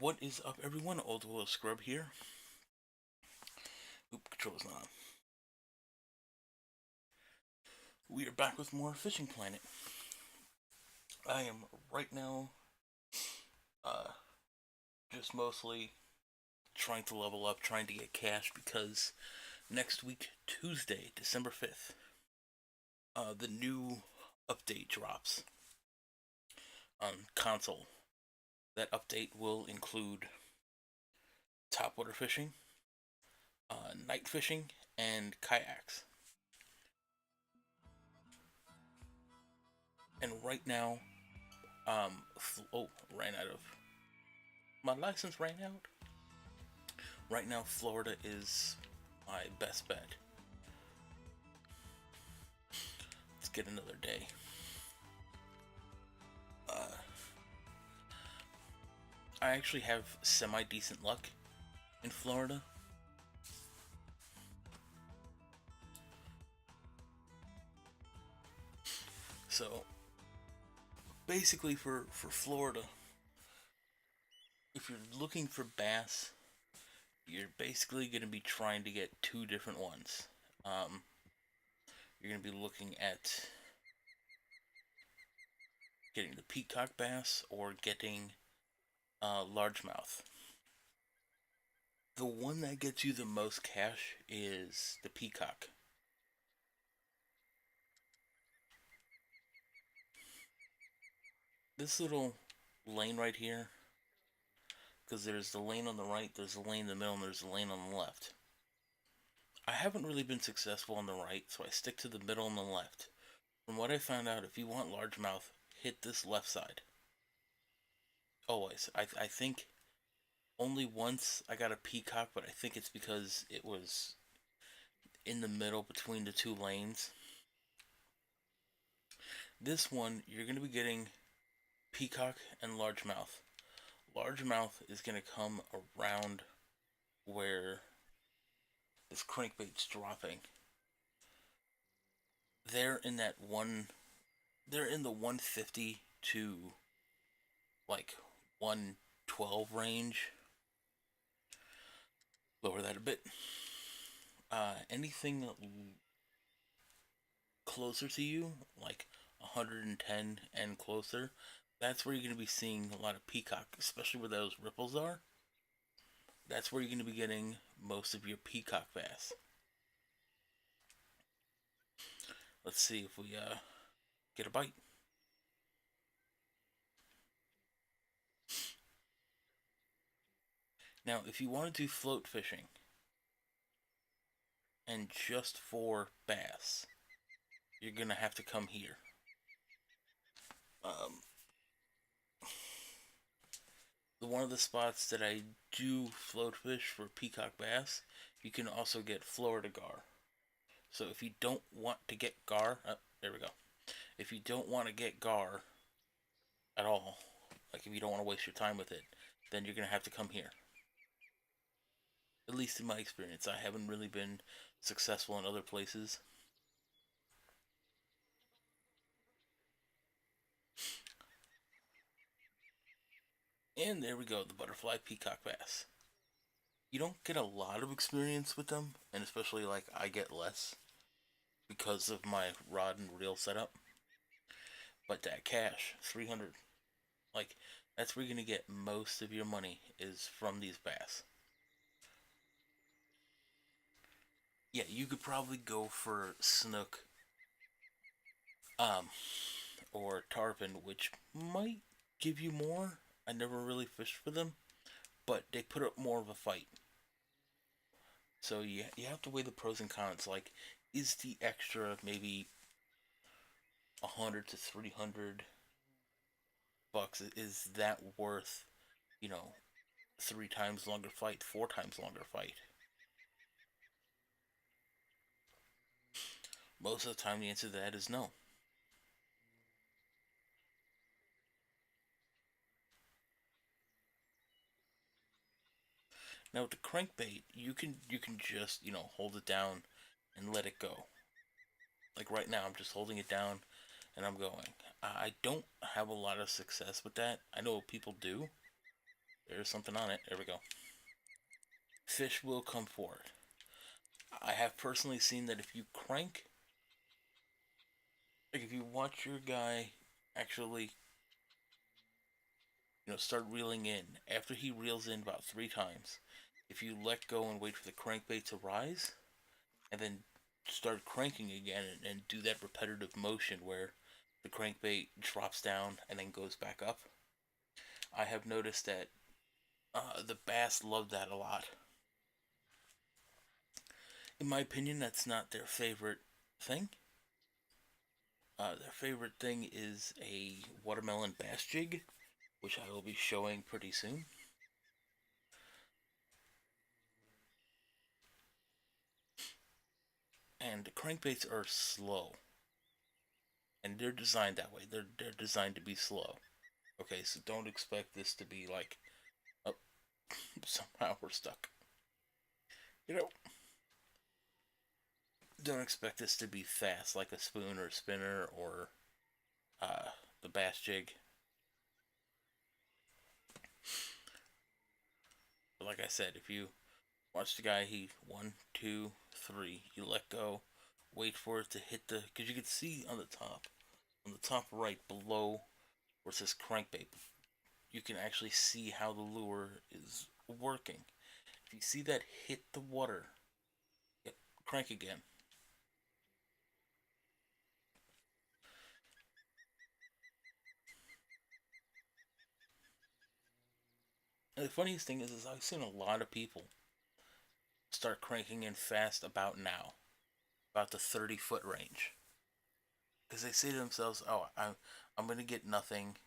What is up, everyone? Old Willow Scrub here. Oop, control's not on. We are back with more Fishing Planet. I am right now, uh, just mostly trying to level up, trying to get cash because next week, Tuesday, December 5th, the new update drops on console. That update will include topwater fishing, night fishing, and kayaks. And right now, ran out of my license ran out. Right now, Florida is my best bet. Let's get another day. I actually have semi-decent luck in Florida. So, basically for Florida, if you're looking for bass, you're basically going to be trying to get two different ones. You're going to be looking at getting the peacock bass or getting largemouth. The one that gets you the most cash is the peacock. This little lane right here, because there's the lane on the right, there's the lane in the middle, and there's the lane on the left. I haven't really been successful on the right, so I stick to the middle and the left. From what I found out, if you want largemouth, hit this left side. Always. I think only once I got a peacock, but I think it's because it was in the middle between the two lanes. This one, you're going to be getting peacock and largemouth. Largemouth is going to come around where this crankbait's dropping. They're in that one. They're in the 150 to like 112 range. Lower that a bit. Anything closer to you, like 110 and closer, that's where you're going to be seeing a lot of peacock, especially where those ripples are. That's where you're going to be getting most of your peacock bass. Let's see if we get a bite. Now, if you want to do float fishing and just for bass, you're going to have to come here. One of the spots that I do float fish for peacock bass, you can also get Florida gar. So if you don't want to get gar, there we go. If you don't want to get gar at all, like if you don't want to waste your time with it, then you're going to have to come here. At least in my experience, I haven't really been successful in other places. And there we go, the butterfly peacock bass. You don't get a lot of experience with them, and especially like I get less because of my rod and reel setup. But that cash, 300, like that's where you're gonna get most of your money is from these bass. Yeah, you could probably go for snook, um, or tarpon, which might give you more. I never really fished for them, but they put up more of a fight. So you have to weigh the pros and cons. Like, is the extra maybe 100 to 300 bucks? Is that worth, you know, 3 times longer fight, 4 times longer fight? Most of the time, the answer to that is no. Now with the crankbait, you can just hold it down and let it go. Like right now, I'm just holding it down and I'm going. I don't have a lot of success with that. I know people do. There's something on it. There we go. Fish will come forward. I have personally seen that if you crank, like if you watch your guy actually, start reeling in, after he reels in about 3 times, if you let go and wait for the crankbait to rise, and then start cranking again and do that repetitive motion where the crankbait drops down and then goes back up, I have noticed that the bass love that a lot. In my opinion, that's not their favorite thing. Their favorite thing is a watermelon bass jig, which I will be showing pretty soon. And the crankbaits are slow, and they're designed that way. They're designed to be slow. Okay, so don't expect this to be like, oh, somehow we're stuck. You know, don't expect this to be fast like a spoon or a spinner or uh, the bass jig. But like I said, if you watch the guy, he 1, 2, 3, you let go, wait for it to hit because you can see on the top right below where it says crankbait, you can actually see how the lure is working. If you see that hit the water, yep, crank again. And the funniest thing is I've seen a lot of people start cranking in fast about now, about the 30-foot range, because they say to themselves, "Oh, I'm gonna get nothing.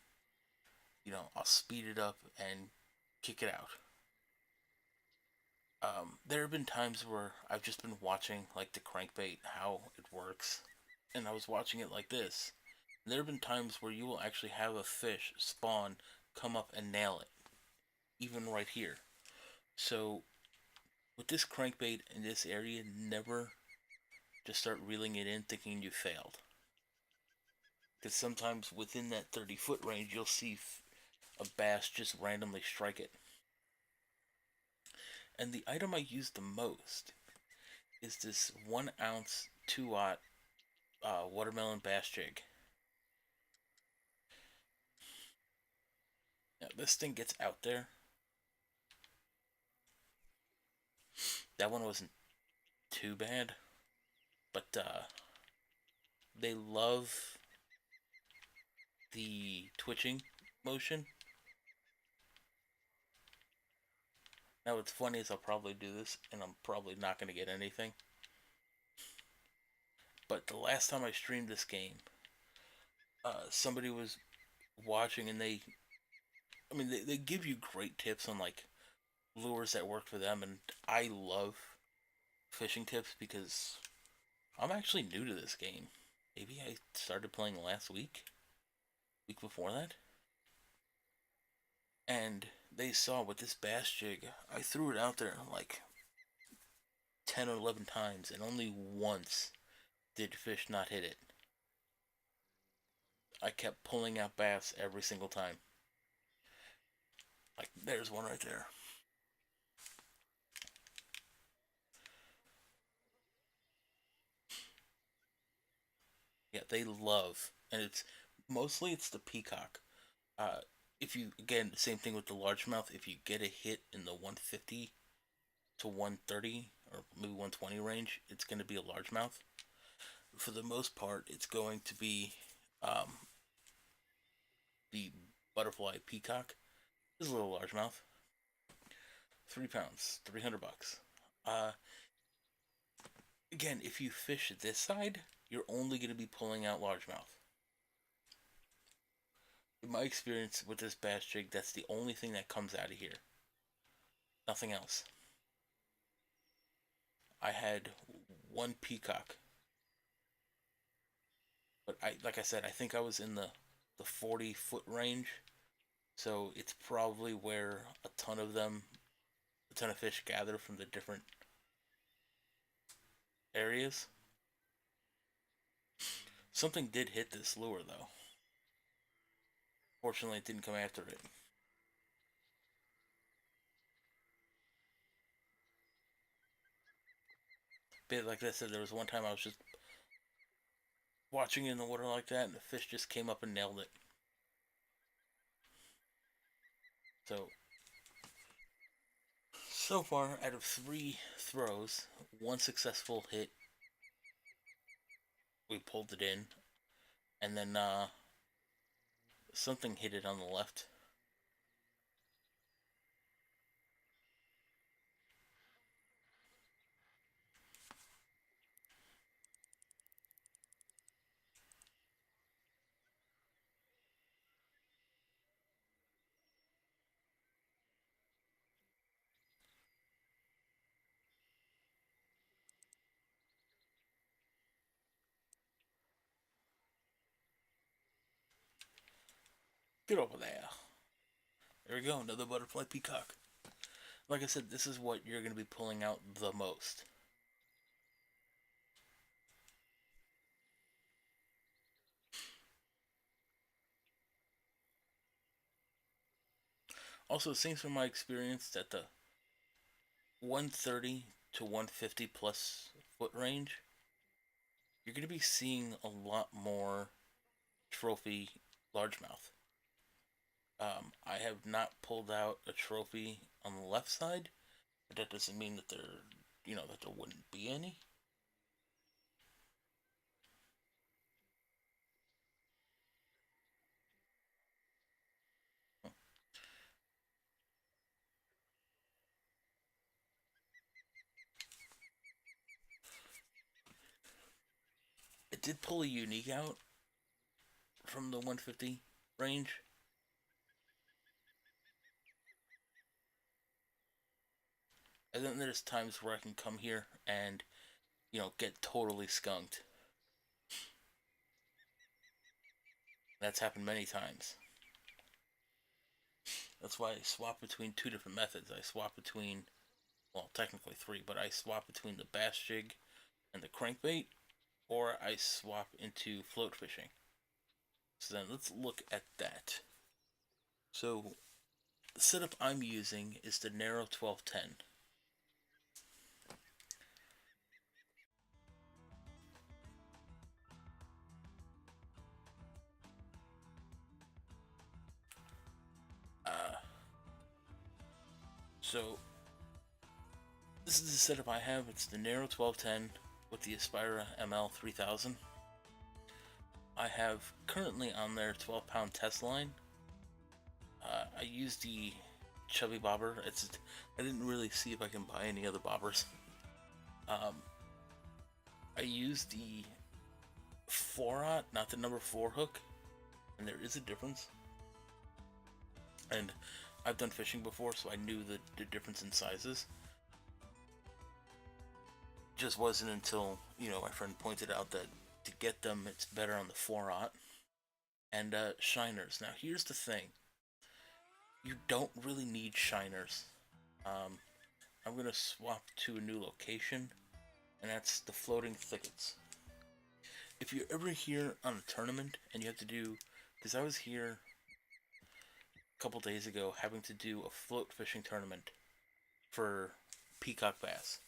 I'll speed it up and kick it out." There have been times where I've just been watching like the crankbait, how it works, and I was watching it like this. There have been times where you will actually have a fish spawn, come up and nail it, even right here. So with this crankbait in this area, never just start reeling it in thinking you failed. Because sometimes within that 30-foot range, you'll see a bass just randomly strike it. And the item I use the most is this 1 ounce 2-aught watermelon bass jig. Now, this thing gets out there. That one wasn't too bad, but they love the twitching motion. Now, what's funny is I'll probably do this, and I'm probably not going to get anything. But the last time I streamed this game, somebody was watching, and they give you great tips on like lures that work for them, and I love fishing tips because I'm actually new to this game. Maybe I started playing last week before that, and they saw with this bass jig, I threw it out there like 10 or 11 times, and only once did fish not hit it. I kept pulling out bass every single time. Like, there's one right there. Yeah, they love, and it's the peacock. Uh, if you, again, same thing with the largemouth. If you get a hit in the 150 to 130 or maybe 120 range, it's going to be a largemouth. For the most part, it's going to be um, the butterfly peacock. This is a little largemouth. 3 pounds, $300. Uh, Again, if you fish this side, you're only going to be pulling out largemouth. In my experience with this bass jig, that's the only thing that comes out of here. Nothing else. I had one peacock, but like I said, I think I was in the 40-foot range, so it's probably where a ton of fish gather from the different areas. Something did hit this lure though. Fortunately, it didn't come after it. like I said, there was one time I was just watching in the water like that, and the fish just came up and nailed it. So, so far, out of 3 throws, 1 successful hit, we pulled it in, and then something hit it on the left. Get over there. There we go, another butterfly peacock. Like I said, this is what you're going to be pulling out the most. Also, it seems from my experience that the 130 to 150 plus foot range, you're going to be seeing a lot more trophy largemouth. I have not pulled out a trophy on the left side, but that doesn't mean that that there wouldn't be any. It did pull a unique out from the 150 range. And then there's times where I can come here and, get totally skunked. That's happened many times. That's why I swap between 2 different methods. I swap between, well, technically 3, but I swap between the bass jig and the crankbait, or I swap into float fishing. So then let's look at that. So the setup I'm using is the narrow 1210. Uh, so this is the setup I have. It's the narrow 1210 with the Aspira ML 3000. I have currently on there 12-pound test line. I use the chubby bobber. I didn't really see if I can buy any other bobbers. I use the 4-aught, not the number 4 hook, and there is a difference. And I've done fishing before, so I knew the difference in sizes. Just wasn't until, my friend pointed out that to get them, it's better on the 4-aught. And shiners. Now, here's the thing. You don't really need shiners. I'm going to swap to a new location, and that's the floating thickets. If you're ever here on a tournament and you have to do, because I was here a couple days ago having to do a float fishing tournament for peacock bass.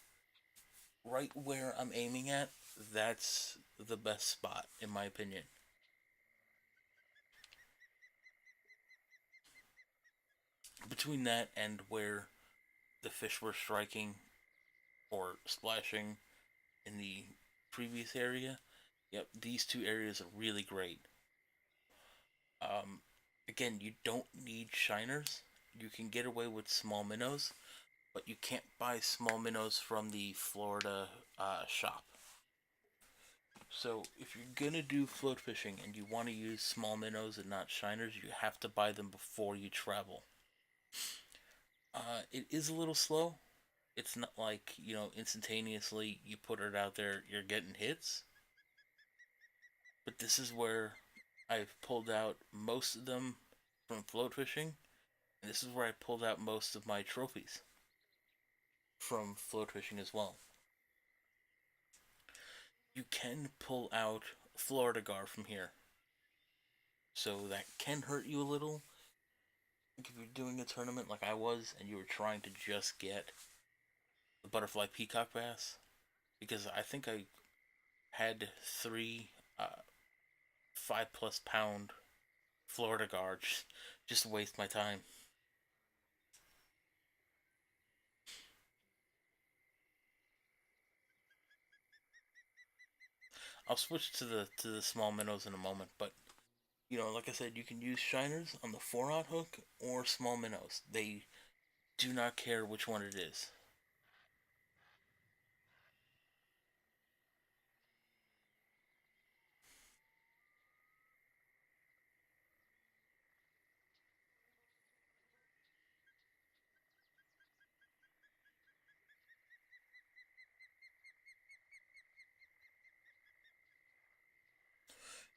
Right where I'm aiming at, that's the best spot, in my opinion. Between that and where the fish were striking or splashing in the previous area, yep, these 2 areas are really great. Again, you don't need shiners. You can get away with small minnows, but you can't buy small minnows from the Florida shop. So if you're gonna do float fishing and you want to use small minnows and not shiners, you have to buy them before you travel. It is a little slow. It's not like, instantaneously you put it out there, you're getting hits. But this is where I've pulled out most of them from float fishing, and this is where I pulled out most of my trophies from float fishing as well. You can pull out Florida gar from here, so that can hurt you a little. If you're doing a tournament like I was and you were trying to just get the butterfly peacock bass, because I think I had three 5+ pound Florida guards just to waste my time. I'll switch to the small minnows in a moment, but like I said, you can use shiners on the 4/0 hook or small minnows. They do not care which one it is.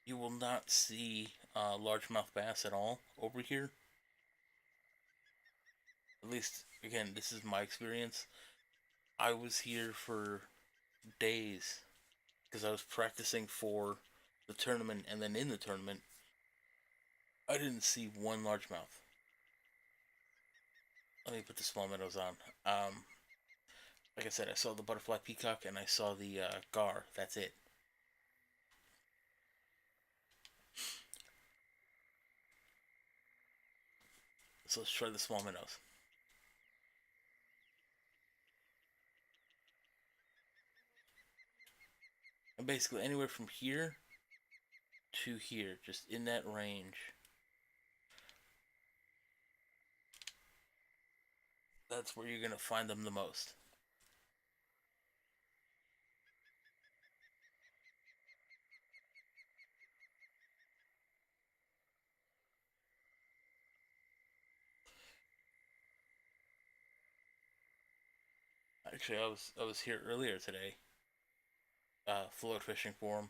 You will not see largemouth bass at all over here. At least, again, this is my experience. I was here for days because I was practicing for the tournament, and then in the tournament, I didn't see one largemouth. Let me put the small minnows on. Like I said, I saw the butterfly peacock and I saw the gar. That's it. So let's try the small minnows. And basically anywhere from here to here, just in that range. That's where you're gonna find them the most. Actually, I was here earlier today, float fishing for them.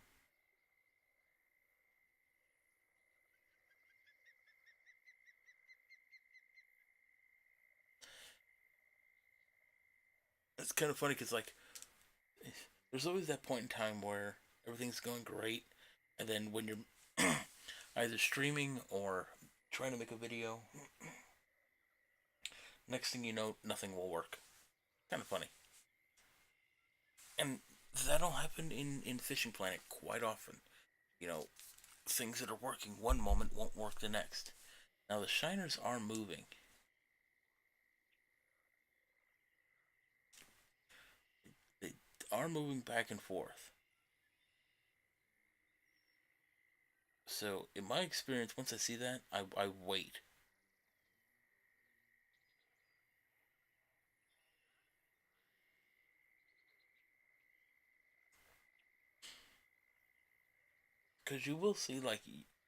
It's kind of funny because like there's always that point in time where everything's going great, and then when you're either streaming or trying to make a video, next thing you know, nothing will work. Kind of funny. And that'll happen in Fishing Planet quite often. You know, things that are working one moment won't work the next. Now the shiners are moving. They are moving back and forth. So in my experience, once I see that, I wait. Because you will see like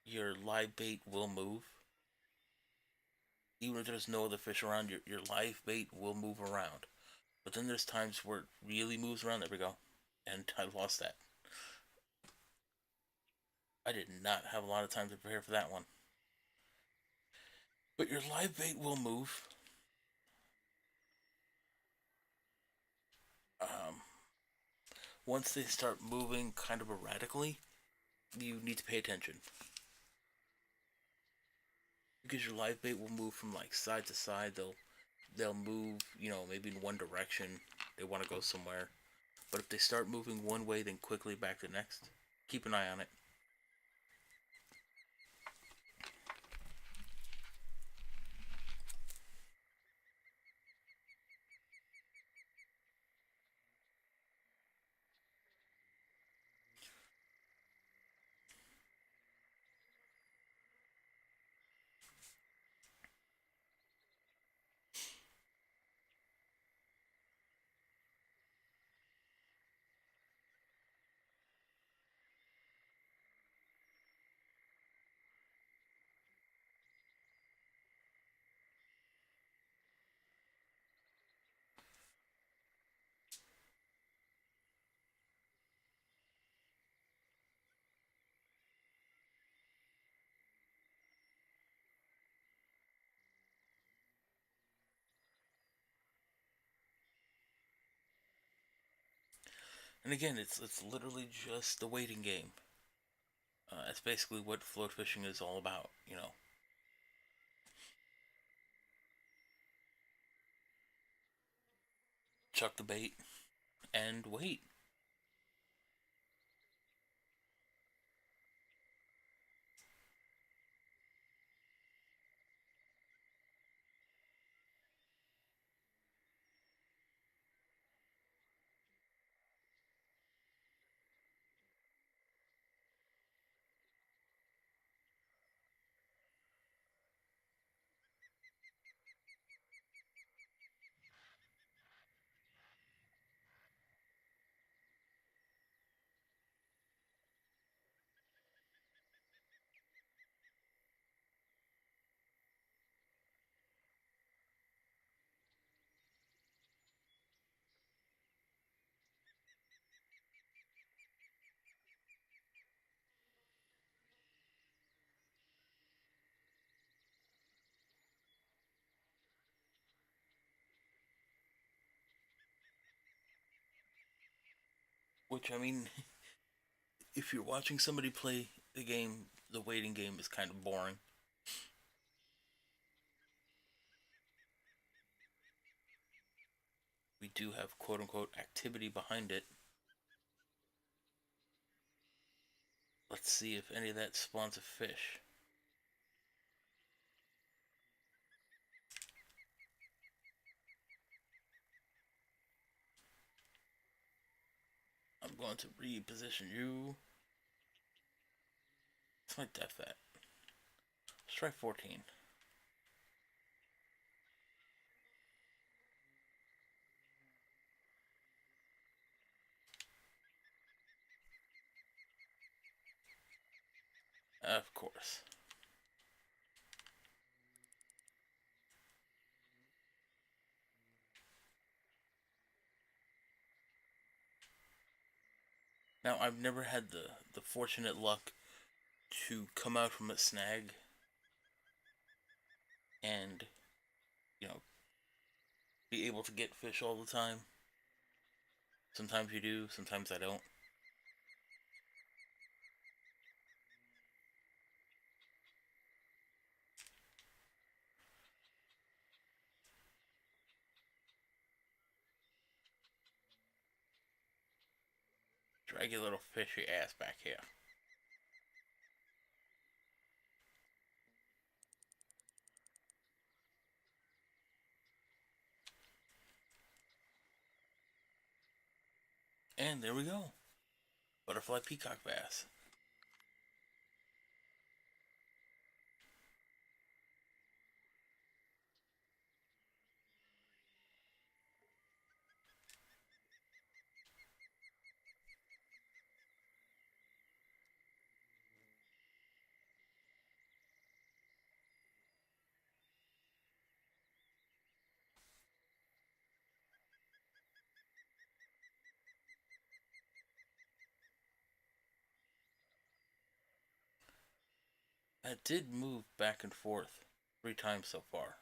your live bait will move. Even if there's no other fish around, your live bait will move around. But then there's times where it really moves around. There we go. And I lost that. I did not have a lot of time to prepare for that one. But your live bait will move. Um, Once they start moving kind of erratically, you need to pay attention. Because your live bait will move from like side to side. They'll move, maybe in one direction. They want to go somewhere. But if they start moving one way, then quickly back to next, keep an eye on it. And again, it's literally just the waiting game. That's basically what float fishing is all about. Chuck the bait and wait. Which, I mean, if you're watching somebody play the game, the waiting game is kind of boring. We do have quote unquote activity behind it. Let's see if any of that spawns a fish. I'm going to reposition you. What's my depth at? Let's try 14. Of course. Now, I've never had the fortunate luck to come out from a snag and, you know, be able to get fish all the time. Sometimes you do, sometimes I don't. Drag your little fishy ass back here. And there we go. Butterfly peacock bass. That did move back and forth 3 times so far.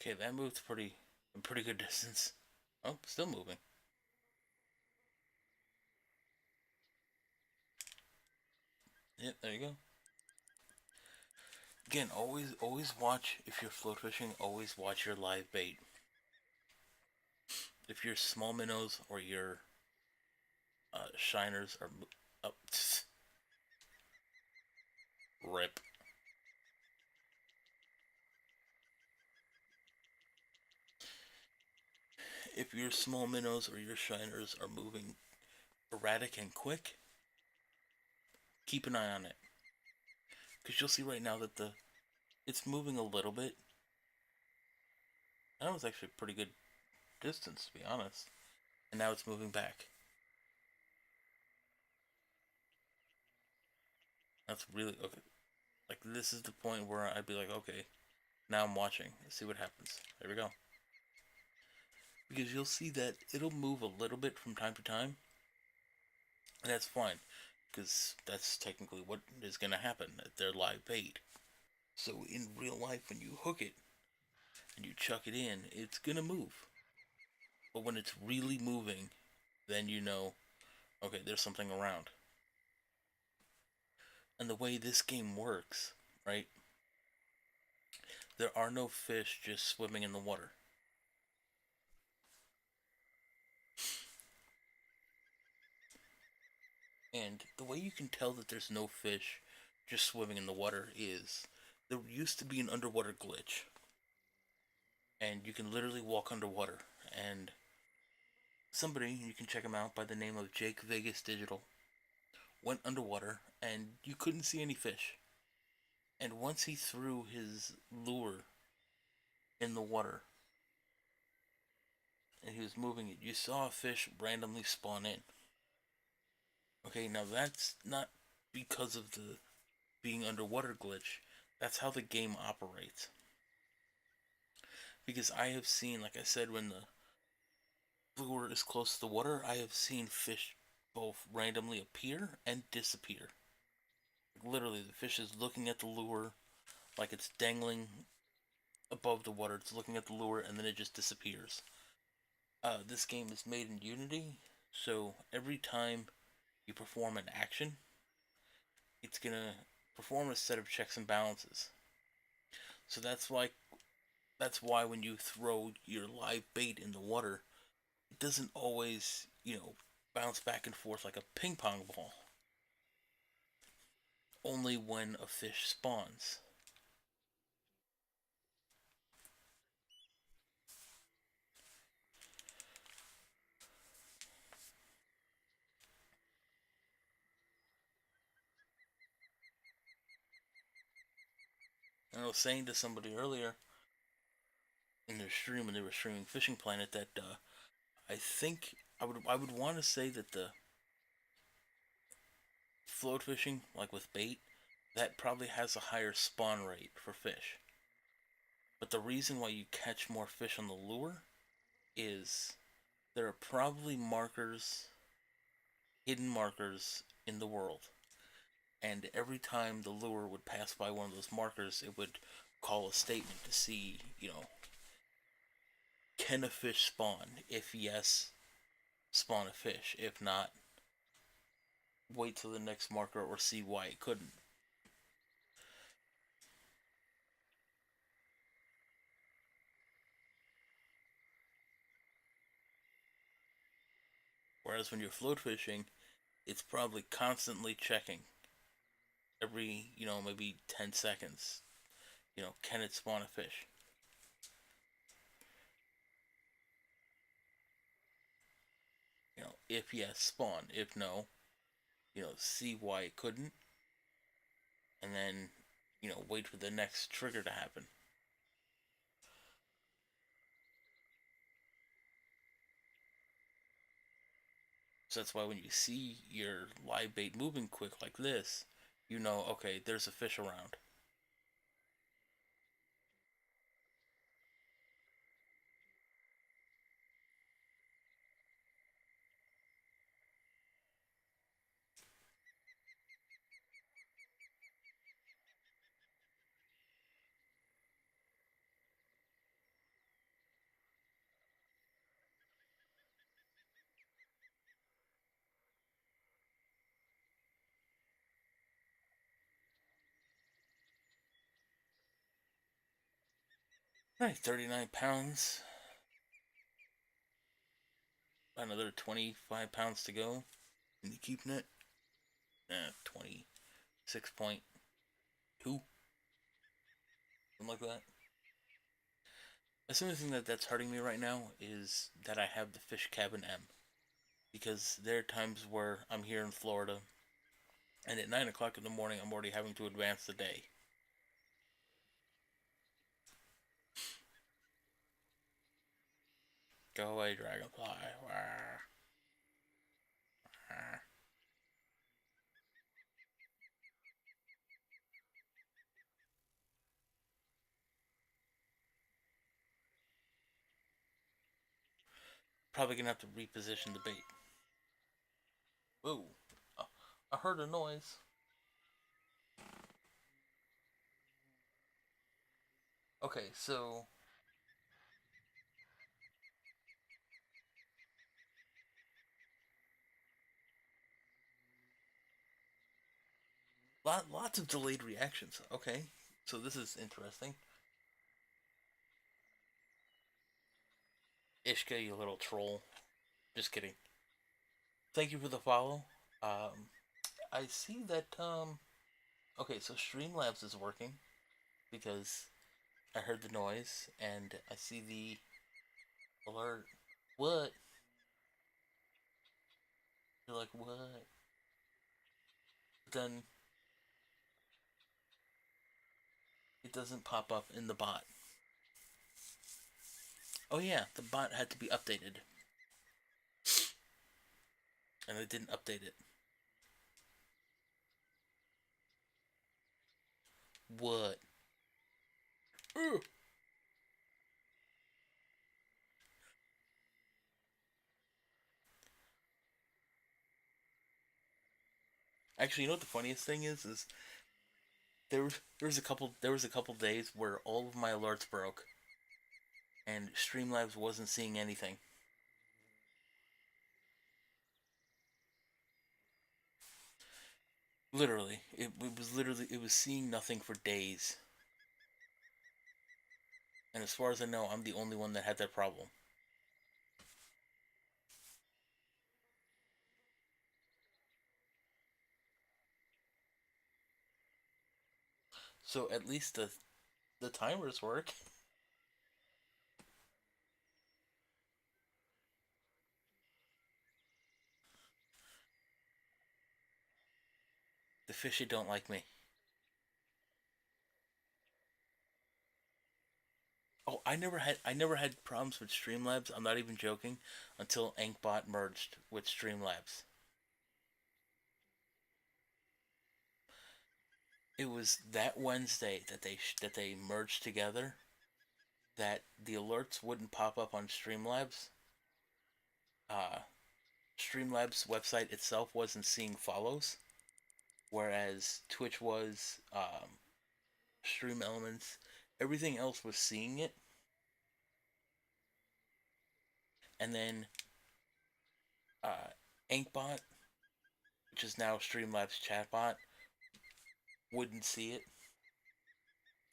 Okay, that moved pretty good distance. Oh, still moving. Yep, there you go. Again, always watch if you're float fishing. Always watch your live bait. If your small minnows or your shiners are up, rip. If your small minnows or your shiners are moving erratic and quick, keep an eye on it. Because you'll see right now that it's moving a little bit. That was actually a pretty good distance, to be honest. And now it's moving back. That's really okay. Like, this is the point where I'd be like, okay, now I'm watching. Let's see what happens. There we go. Because you'll see that it'll move a little bit from time to time. And that's fine. Because that's technically what is going to happen at their live bait. So in real life, when you hook it and you chuck it in, it's going to move. But when it's really moving, then you know, okay, there's something around. And the way this game works, right? There are no fish just swimming in the water. And the way you can tell that there's no fish just swimming in the water is there used to be an underwater glitch. And you can literally walk underwater and somebody, you can check him out by the name of Jake Vegas Digital, went underwater and you couldn't see any fish. And once he threw his lure in the water and he was moving it, you saw a fish randomly spawn in. Okay, now that's not because of the being underwater glitch. That's how the game operates. Because I have seen, like I said, when the lure is close to the water, I have seen fish both randomly appear and disappear. Literally, the fish is looking at the lure like it's dangling above the water. It's looking at the lure and then it just disappears. This game is made in Unity, so every time you perform an action, it's gonna perform a set of checks and balances. So that's why when you throw your live bait in the water, it doesn't always, bounce back and forth like a ping pong ball. Only when a fish spawns. And I was saying to somebody earlier in their stream when they were streaming Fishing Planet that I think I would want to say that the float fishing, like with bait, that probably has a higher spawn rate for fish. But the reason why you catch more fish on the lure is there are probably markers, hidden markers in the world. And every time the lure would pass by one of those markers, it would call a statement to see, can a fish spawn? If yes, spawn a fish. If not, wait till the next marker or see why it couldn't. Whereas when you're float fishing, it's probably constantly checking every, maybe 10 seconds. Can it spawn a fish? If yes, spawn. If no, see why it couldn't. And then, wait for the next trigger to happen. So that's why when you see your live bait moving quick like this, okay, there's a fish around. Alright, 39 pounds. Another 25 pounds to go. And you keeping it? 26.2. Something like that. The only thing that's hurting me right now is that I have the Fish Cabin M. Because there are times where I'm here in Florida, and at 9 o'clock in the morning, I'm already having to advance the day. Go away, dragonfly. Probably gonna have to reposition the bait. Whoa. I heard a noise. Okay, so lots of delayed reactions. Okay, so this is interesting. Ishka, you little troll. Just kidding. Thank you for the follow. I see that okay, so Streamlabs is working because I heard the noise and I see the alert. What? You're like, what? But then it doesn't pop up in the bot. Oh yeah, the bot had to be updated. And it didn't update it. What? Ugh. Actually, you know what the funniest thing is? Is there was a couple days where all of my alerts broke, and Streamlabs wasn't seeing anything. Literally, it was seeing nothing for days. And as far as I know, I'm the only one that had that problem. So at least the timers work. The fishy don't like me. Oh, I never had problems with Streamlabs. I'm not even joking. Until Ankbot merged with Streamlabs. It was that Wednesday that they merged together that the alerts wouldn't pop up on Streamlabs. Uh, Streamlabs website itself wasn't seeing follows, whereas Twitch was, Stream Elements, everything else was seeing it, and then uh, Inkbot, which is now Streamlabs chatbot, wouldn't see it.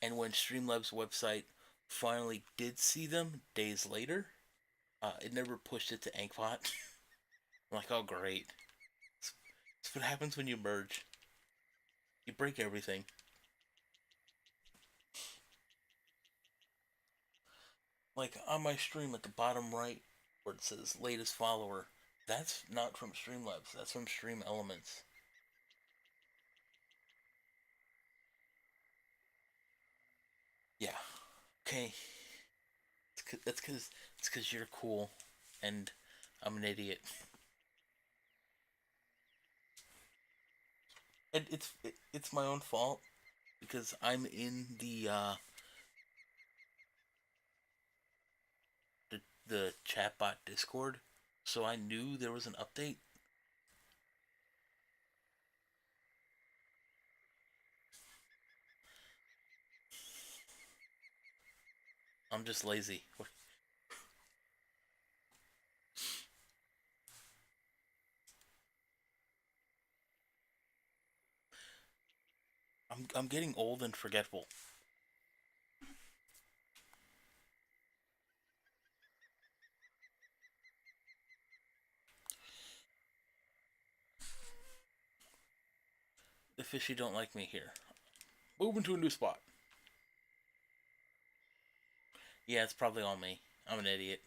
And when Streamlabs website finally did see them days later, it never pushed it to Inkbot. I'm like, oh great, that's what happens when you merge. You break everything. Like on my stream at the bottom right, where it says latest follower, that's not from Streamlabs. That's from Stream Elements. Yeah. Okay. It's because you're cool, and I'm an idiot. And it's my own fault because I'm in the chatbot Discord, so I knew there was an update. I'm just lazy. I'm getting old and forgetful. The fishy don't like me here. Moving to a new spot. Yeah, it's probably all me. I'm an idiot.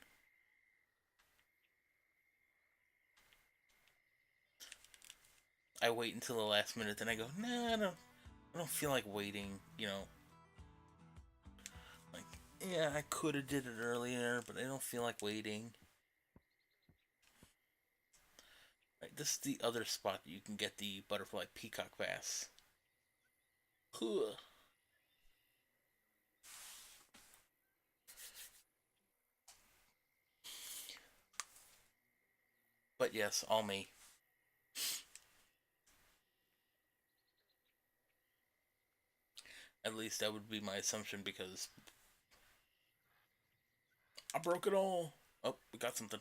I wait until the last minute, then I go, nah, I don't feel like waiting. Like, yeah, I could have did it earlier, but I don't feel like waiting. Right, this is the other spot that you can get the butterfly peacock bass. Huh. But yes, all me. At least that would be my assumption because I broke it all. Oh, we got something.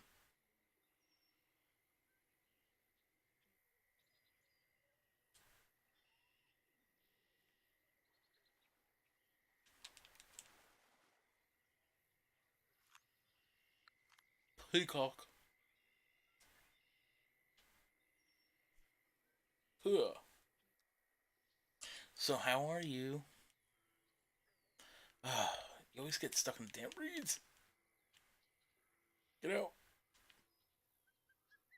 Peacock. Huh. So how are you? You always get stuck in the damn reeds. Get out.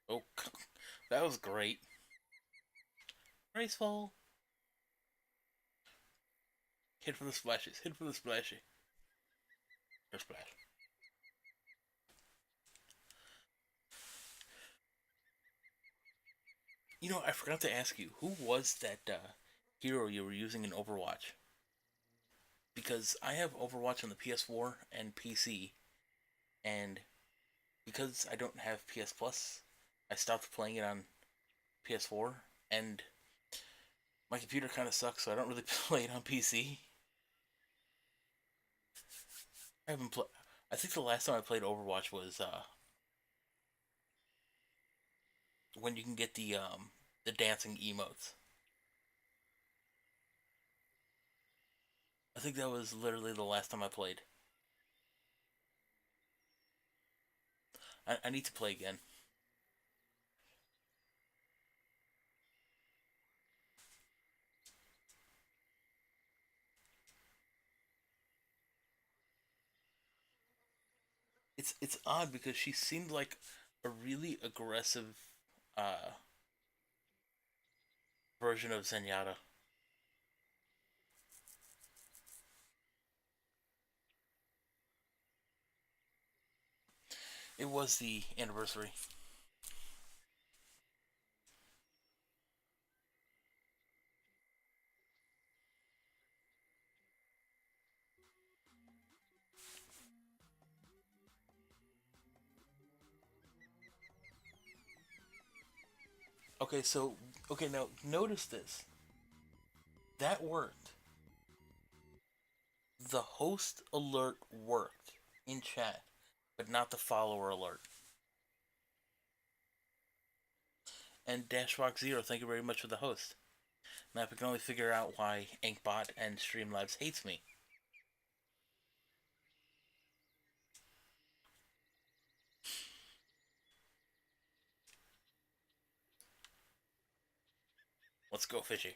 Oh, That was great. Graceful. Hit for the splashes. Hit for the splashy. Or splash. You know, I forgot to ask you, who was that hero you were using in Overwatch? Because I have Overwatch on the PS4 and PC, and because I don't have PS Plus, I stopped playing it on PS4, and my computer kind of sucks, so I don't really play it on PC. I haven't played. I think the last time I played Overwatch was when you can get the dancing emotes. I think that was literally the last time I played. I need to play again. It's odd because she seemed like a really aggressive uh, version of Zenyatta. It was the anniversary. Okay, so okay now notice this. That worked. The host alert worked in chat, but not the follower alert. And Dashbox Zero, thank you very much for the host. Now if we can only figure out why Inkbot and Streamlabs hates me. Let's go, fishy.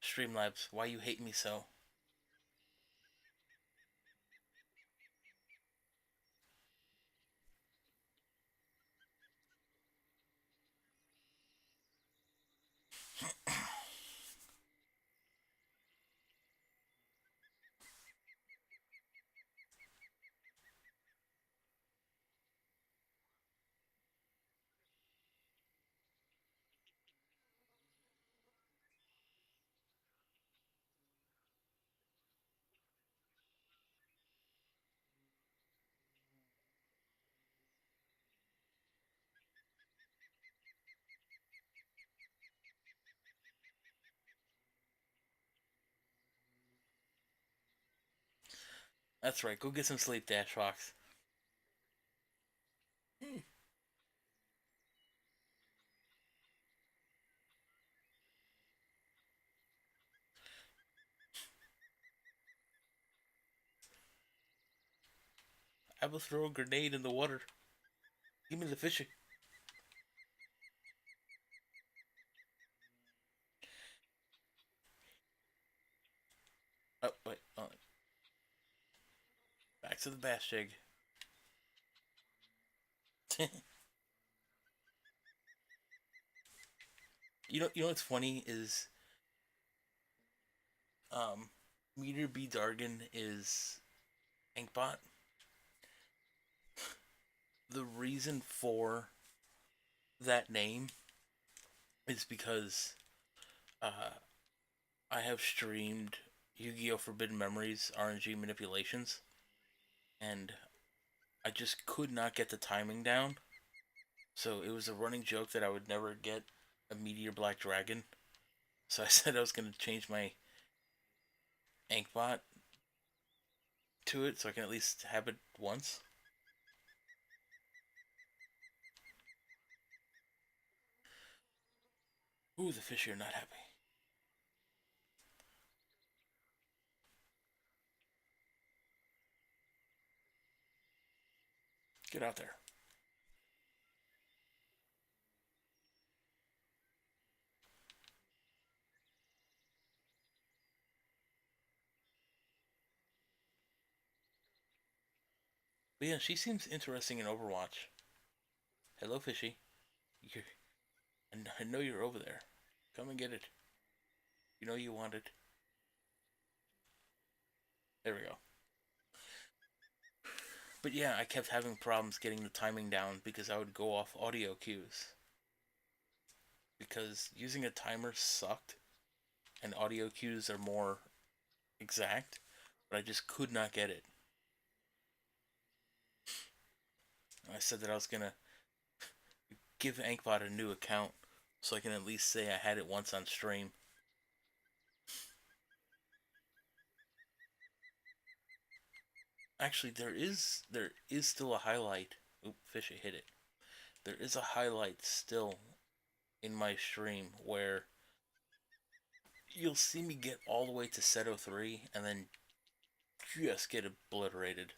Streamlabs, why you hate me so? That's right, go get some sleep, Dashbox. I will throw a grenade in the water. Give me the fishy. Oh, wait. Oh. Back to the bass jig. You know what's funny is um, Meter B Dargan is Inkbot. The reason for that name is because uh, I have streamed Yu-Gi-Oh! Forbidden Memories RNG manipulations, and I just could not get the timing down. So it was a running joke that I would never get a Meteor Black Dragon. So I said I was going to change my Inkbot to it so I can at least have it once. Ooh, the fish are not happy. Get out there. But yeah, she seems interesting in Overwatch. Hello, Fishy. You're, I know you're over there. Come and get it. You know you want it. There we go. But yeah, I kept having problems getting the timing down because I would go off audio cues. Because using a timer sucked, and audio cues are more exact, but I just could not get it. I said that I was gonna give Ankbot a new account so I can at least say I had it once on stream. Actually, there is still a highlight. Oop, Fishy hit it. There is a highlight still in my stream where you'll see me get all the way to set 03 and then just get obliterated.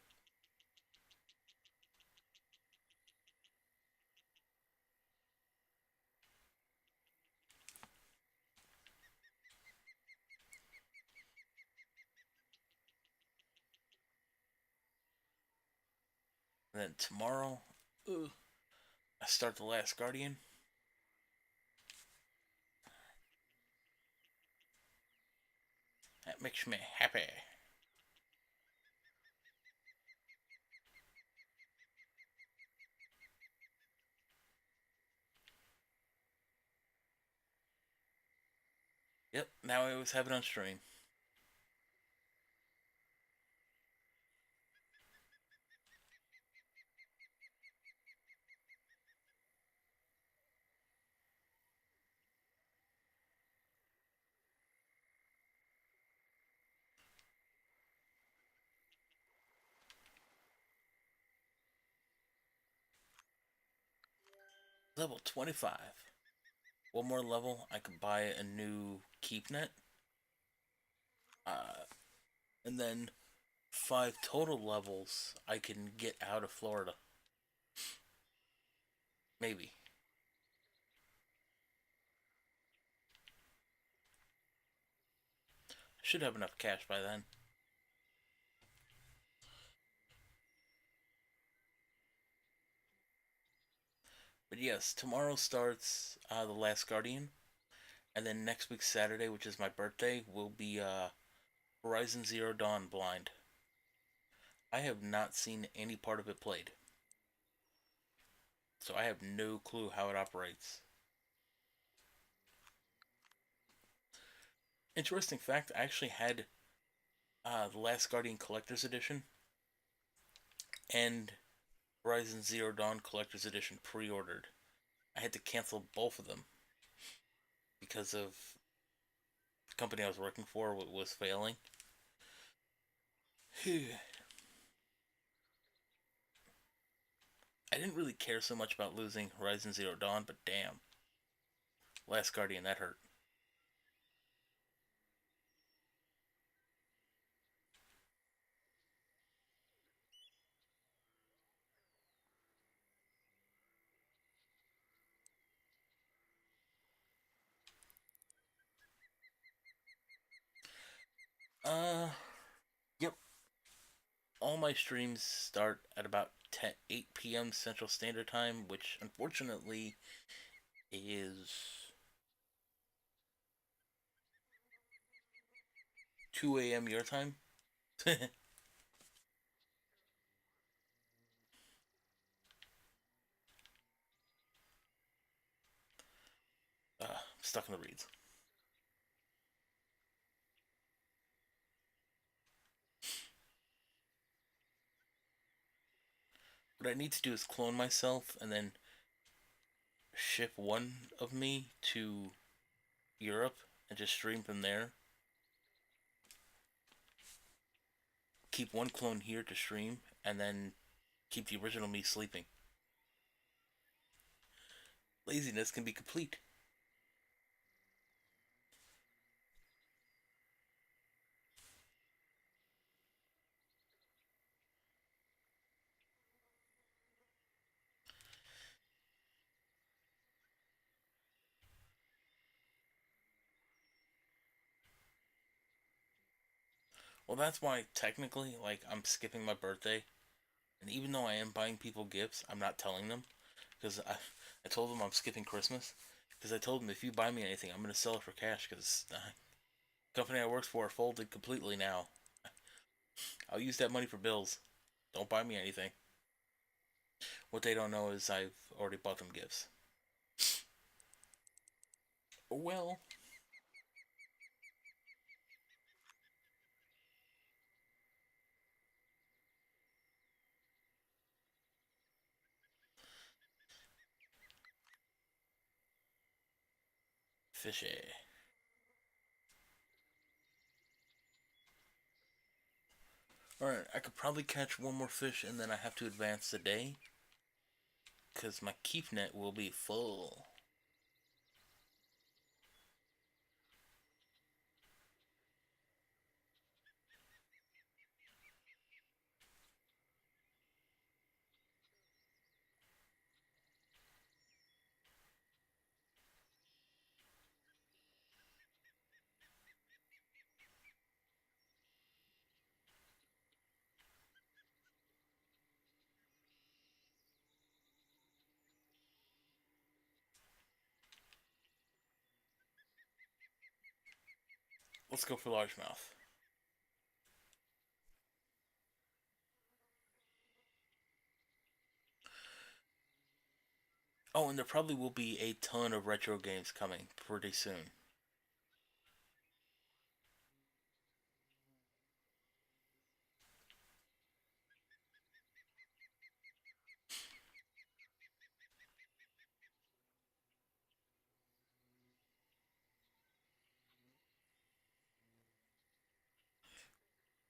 And then tomorrow, I start the Last Guardian. That makes me happy. Yep, now I always have it on stream. Level 25. One more level, I could buy a new keep net. Uh, and then 5 total levels, I can get out of Florida. Maybe. I should have enough cash by then. But yes, tomorrow starts The Last Guardian. And then next week, Saturday, which is my birthday, will be Horizon Zero Dawn blind. I have not seen any part of it played. So I have no clue how it operates. Interesting fact, I actually had The Last Guardian Collector's Edition and Horizon Zero Dawn Collector's Edition pre-ordered. I had to cancel both of them because of the company I was working for was failing. I didn't really care so much about losing Horizon Zero Dawn, but damn, Last Guardian, that hurt. Uh, yep. All my streams start at about 8 p.m. Central Standard Time, which unfortunately is 2 a.m. your time. Stuck in the reeds. What I need to do is clone myself and then ship one of me to Europe and just stream from there. Keep one clone here to stream and then keep the original me sleeping. Laziness can be complete. Well, that's why technically, like, I'm skipping my birthday And even though I am buying people gifts, I'm not telling them because I told them I'm skipping Christmas because I told them if you buy me anything, I'm gonna sell it for cash because the company I worked for folded completely now. I'll use that money for bills. Don't buy me anything. What they don't know is I've already bought them gifts. Well, fishy. Alright, I could probably catch one more fish and then I have to advance the day. Because my keep net will be full. Let's go for largemouth. Oh, and there probably will be a ton of retro games coming pretty soon.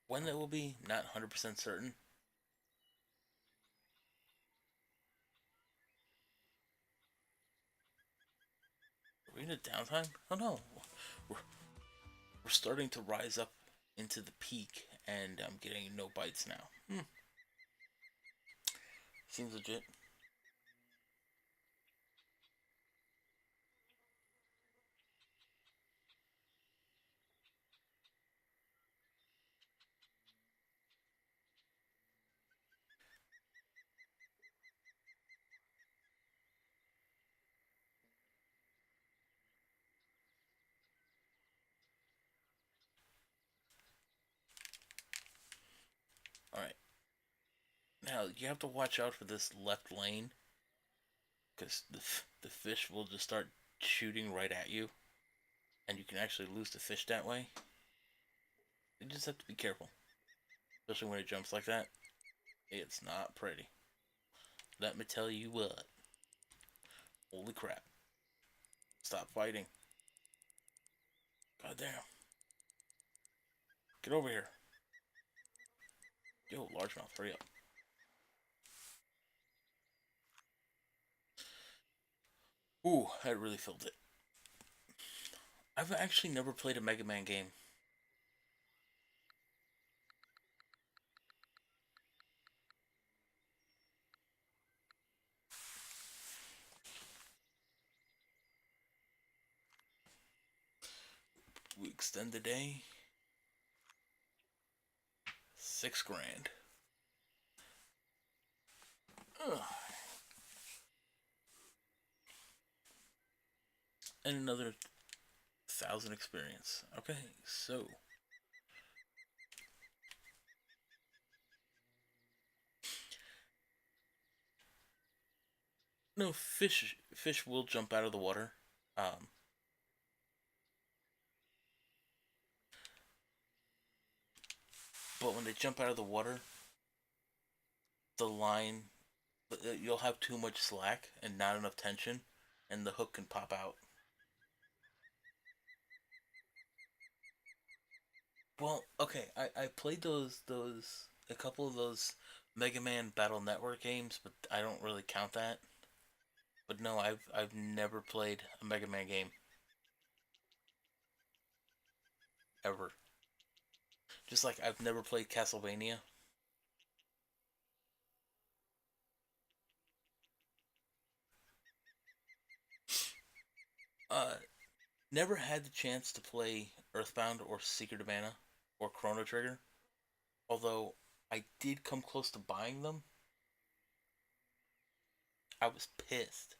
When that will be, not 100% certain. Are we in a downtime? Oh no. We're, we're starting to rise up into the peak, and I'm getting no bites now. Seems legit. Alright. Now, you have to watch out for this left lane, because the fish will just start shooting right at you, and you can actually lose the fish that way. You just have to be careful, especially when it jumps like that. It's not pretty. Let me tell you what. Holy crap. Stop fighting. God damn. Get over here. Yo, largemouth, hurry up. Ooh, I really filled it. I've actually never played a Mega Man game. We extend the day. 6 grand. Ugh. And another 1,000 experience. Okay, so no fish will jump out of the water. Um, but when they jump out of the water, the line you'll have too much slack and not enough tension, and the hook can pop out. Well, okay, I played those a couple of those Mega Man Battle Network games, but I don't really count that. But no, I've never played a Mega Man game ever. Just like I've never played Castlevania. Uh, Never had the chance to play Earthbound or Secret of Mana or Chrono Trigger. Although I did come close to buying them, I was pissed.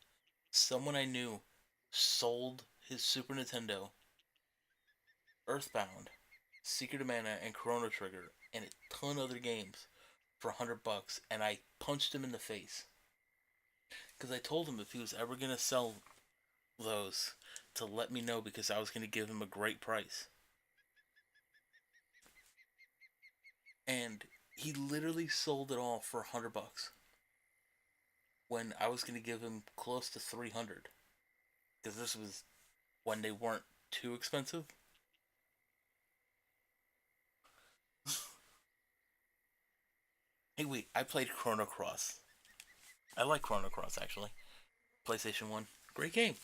Someone I knew sold his Super Nintendo, Earthbound, Secret of Mana, and Chrono Trigger, and a ton of other games for $100, and I punched him in the face because I told him if he was ever gonna sell those to let me know because I was gonna give him a great price. And he literally sold it all for $100 when I was gonna give him close to 300 because this was when they weren't too expensive. Hey, wait, I played Chrono Cross. I like Chrono Cross actually. PlayStation 1. Great game.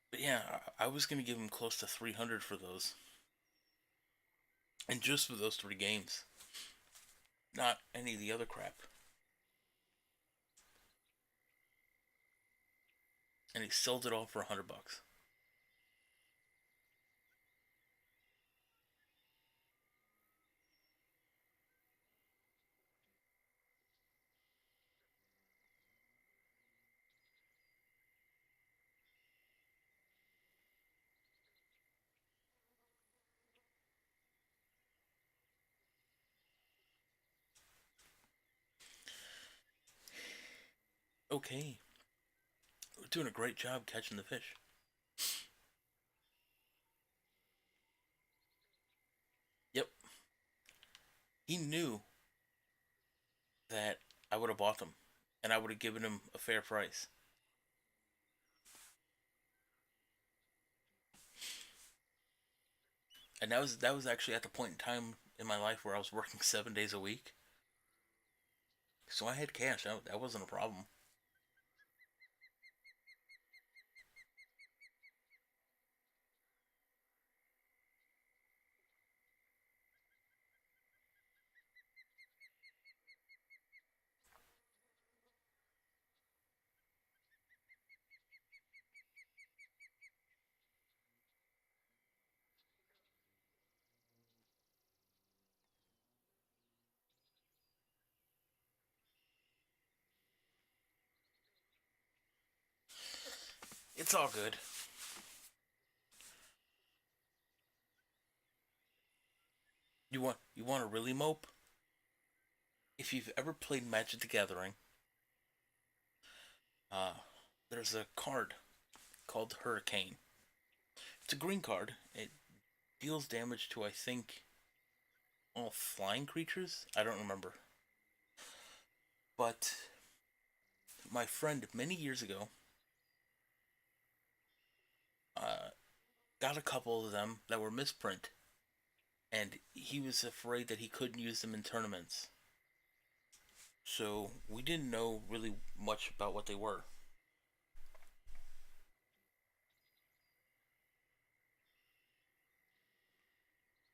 But yeah, I was gonna give him close to 300 for those, and just for those three games, not any of the other crap. And he sold it all for $100. Okay, we're doing a great job catching the fish. Yep, he knew that I would have bought them, and I would have given him a fair price. And that was actually at the point in time in my life where I was working 7 days a week, so I had cash. That wasn't a problem. It's all good. You want to really mope? If you've ever played Magic the Gathering, uh, there's a card called Hurricane. It's a green card. It deals damage to, I think, all flying creatures. I don't remember. But my friend many years ago uh, got a couple of them that were misprint, and he was afraid that he couldn't use them in tournaments. So we didn't know really much about what they were.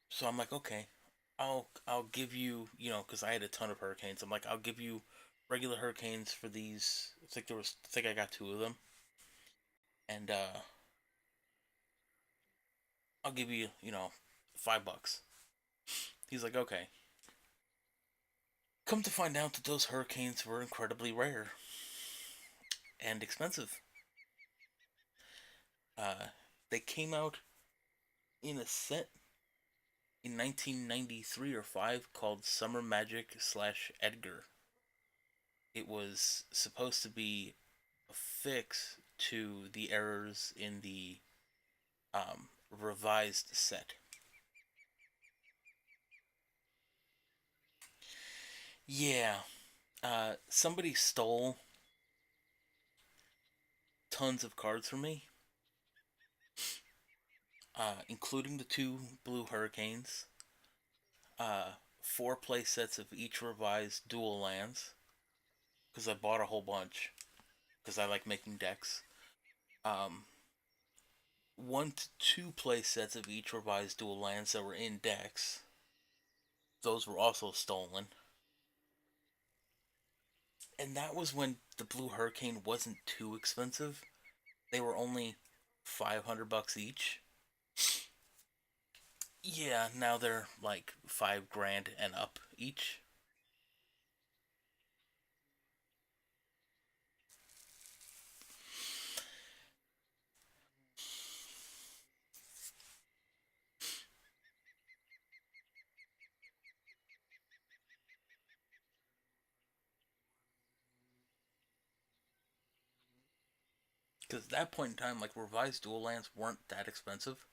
So I'm like, okay, I'll give you, because I had a ton of hurricanes. I'm like, I'll give you regular hurricanes for these. I think I got two of them, and I'll give you, $5. He's like, okay. Come to find out that those hurricanes were incredibly rare and expensive. Uh, they came out in a set in 1993 or 5 called Summer Magic slash Edgar. It was supposed to be a fix to the errors in the revised set. Yeah, somebody stole tons of cards from me, including the two blue hurricanes, uh, four play sets of each revised dual lands, because I bought a whole bunch, because I like making decks. Um, one to two play sets of each revised dual lands that were in decks. Those were also stolen. And that was when the Blue Hurricane wasn't too expensive. They were only $500 each. Yeah, now they're like 5 grand and up each. Because at that point in time, like revised dual lands weren't that expensive.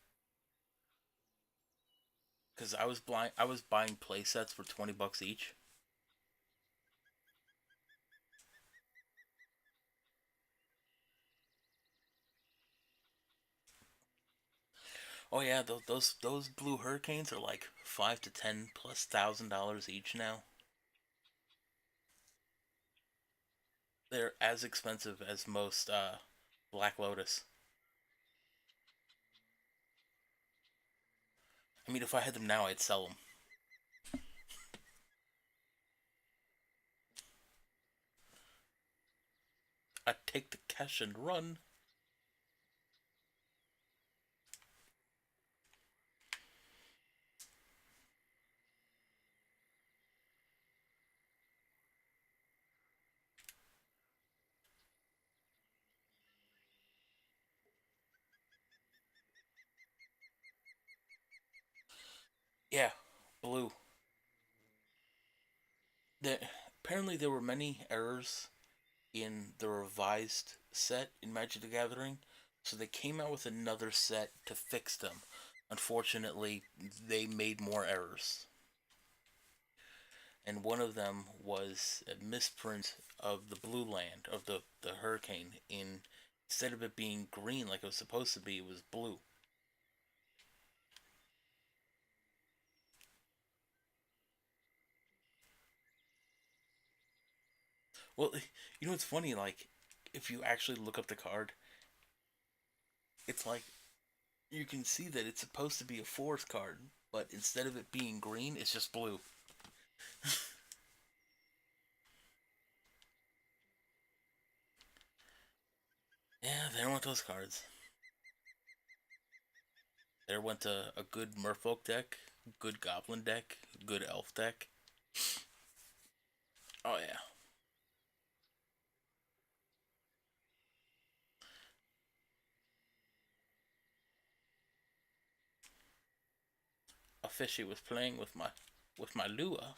Because I was buying play sets for $20 each. Oh yeah, those blue hurricanes are like 5 to 10 plus $1,000 each now. They're as expensive as most Black Lotus. I mean, if I had them now, I'd sell them. I'd take the cash and run. Yeah, blue. The, apparently, there were many errors in the revised set in Magic the Gathering, so they came out with another set to fix them. Unfortunately, they made more errors. And one of them was a misprint of the blue land, of the hurricane. Instead of it being green like it was supposed to be, it was blue. Well, you know what's funny? Like, if you actually look up the card, it's like you can see that it's supposed to be a forest card, but instead of it being green, it's just blue. Yeah, there went those cards. There went a good Merfolk deck, good Goblin deck, good Elf deck. Oh yeah, a fishy was playing with my Lua.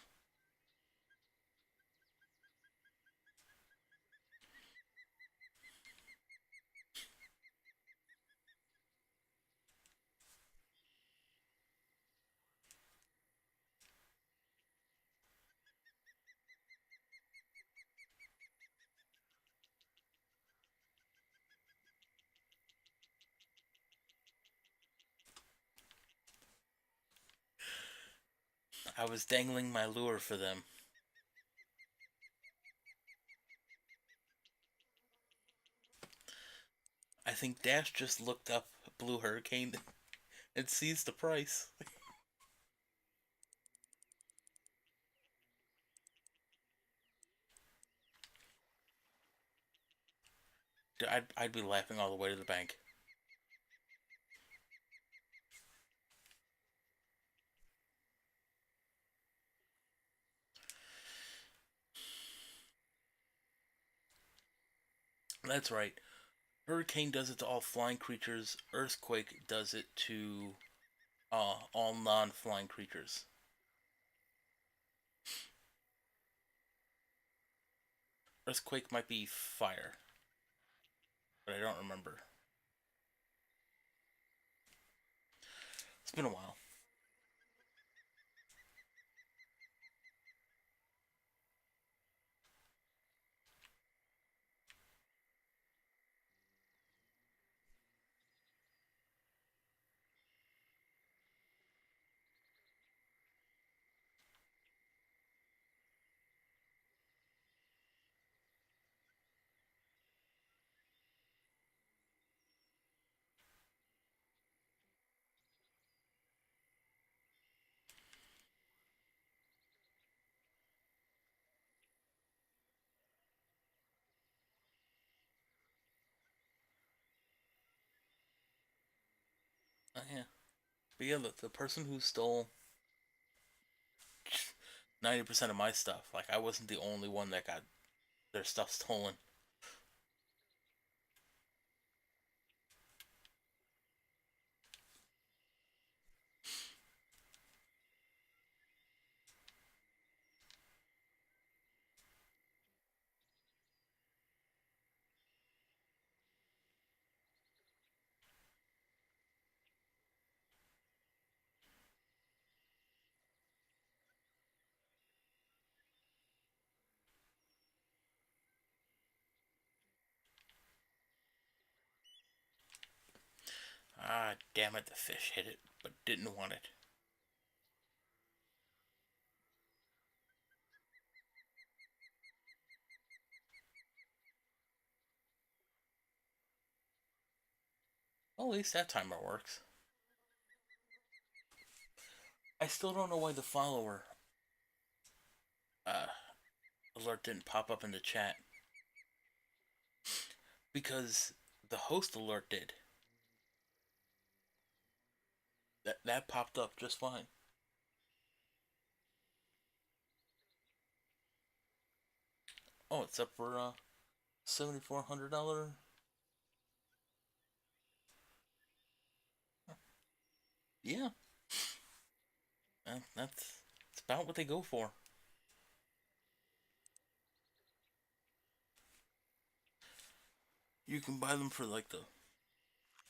I was dangling my lure for them. I think Dash just looked up Blue Hurricane and sees the price. I'd be laughing all the way to the bank. That's right. Hurricane does it to all flying creatures. Earthquake does it to all non-flying creatures. Earthquake might be fire, but I don't remember. It's been a while. Yeah. But yeah, the person who stole 90% of my stuff, like, I wasn't the only one that got their stuff stolen. Ah, damn it, the fish hit it, but didn't want it. Well, at least that timer works. I still don't know why the follower uh, alert didn't pop up in the chat. Because the host alert did. That popped up just fine. Oh, it's up for $7,400. Yeah, that's about what they go for. You can buy them for like the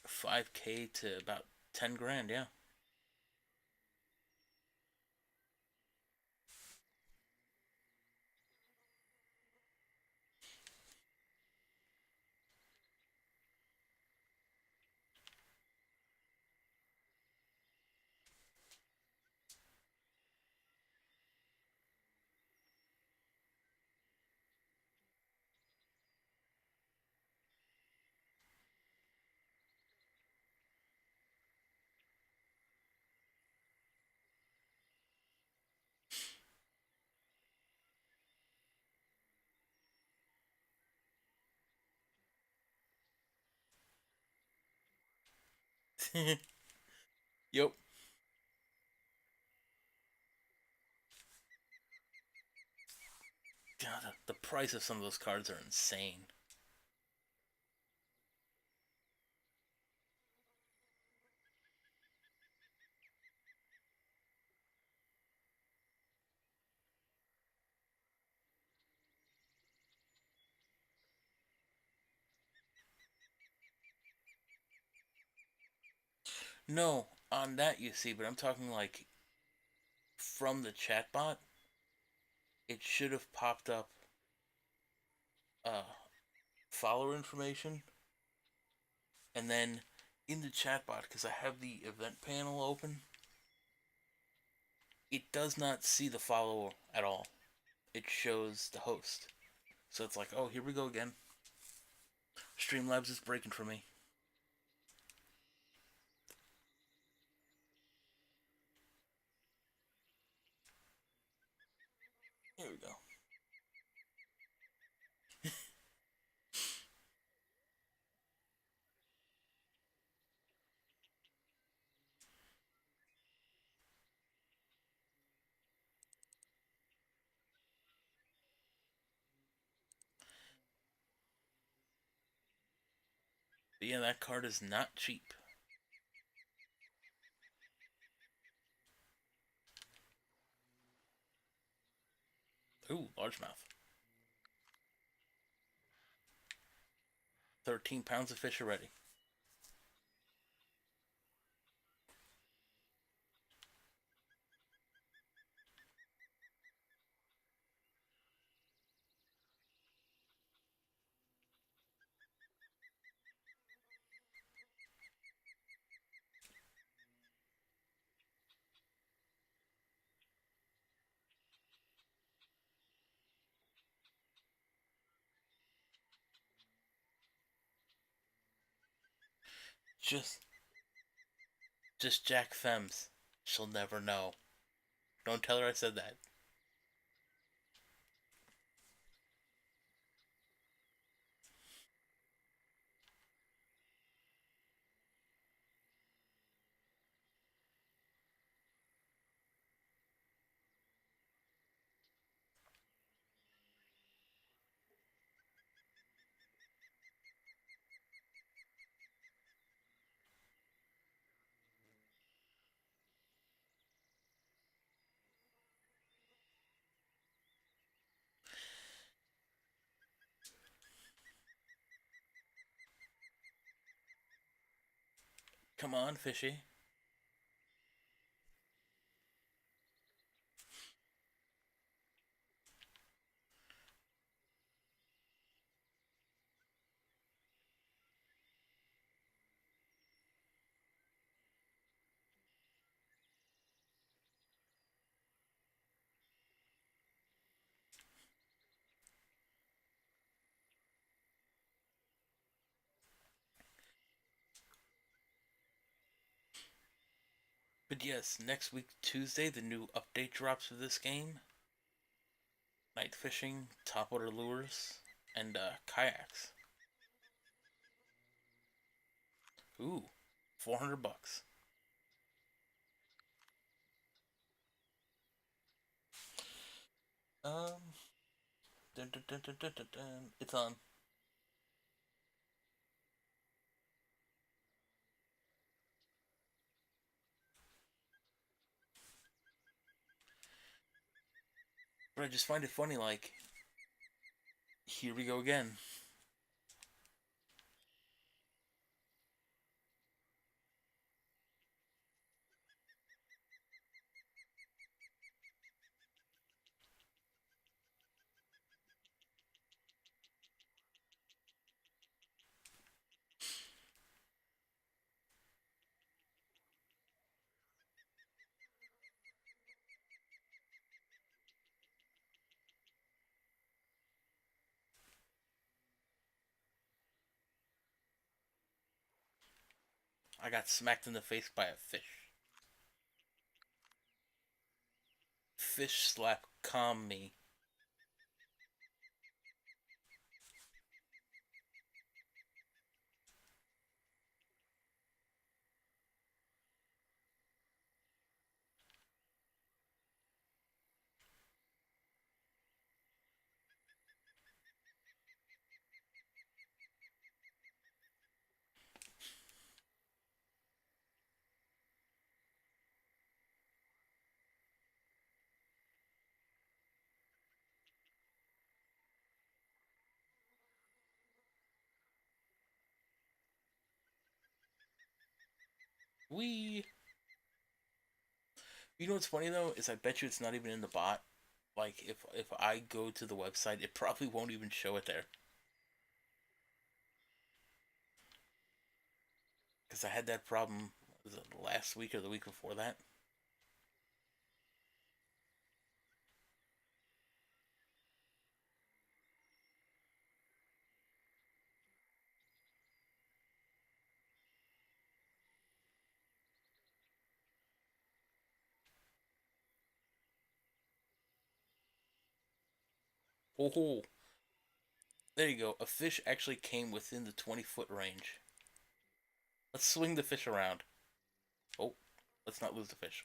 5K to about 10 grand. Yeah. Yep. God, the price of some of those cards are insane. No, on that you see, but I'm talking like from the chatbot, it should have popped up uh, follower information, and then in the chatbot, because I have the event panel open, it does not see the follower at all. It shows the host. So it's like, oh, here we go again. Streamlabs is breaking for me. Here we go. But yeah, that card is not cheap. Ooh, largemouth. 13 pounds of fish already. Just, just Jack Fems. She'll never know. Don't tell her I said that. Come on, fishy. But yes, next week, Tuesday, the new update drops for this game. Night fishing, topwater lures, and kayaks. Ooh, $400. Um, dun, dun, dun, dun, dun, dun, dun. It's on. But I just find it funny, like, here we go again. I got smacked in the face by a fish. Fish slap calm me. Wee. You know what's funny though is I bet you it's not even in the bot. Like if I go to the website, it probably won't even show it there. Because I had that problem. Was it last week or the week before that? Oh, there you go. A fish actually came within the 20-foot range. Let's swing the fish around. Oh, let's not lose the fish.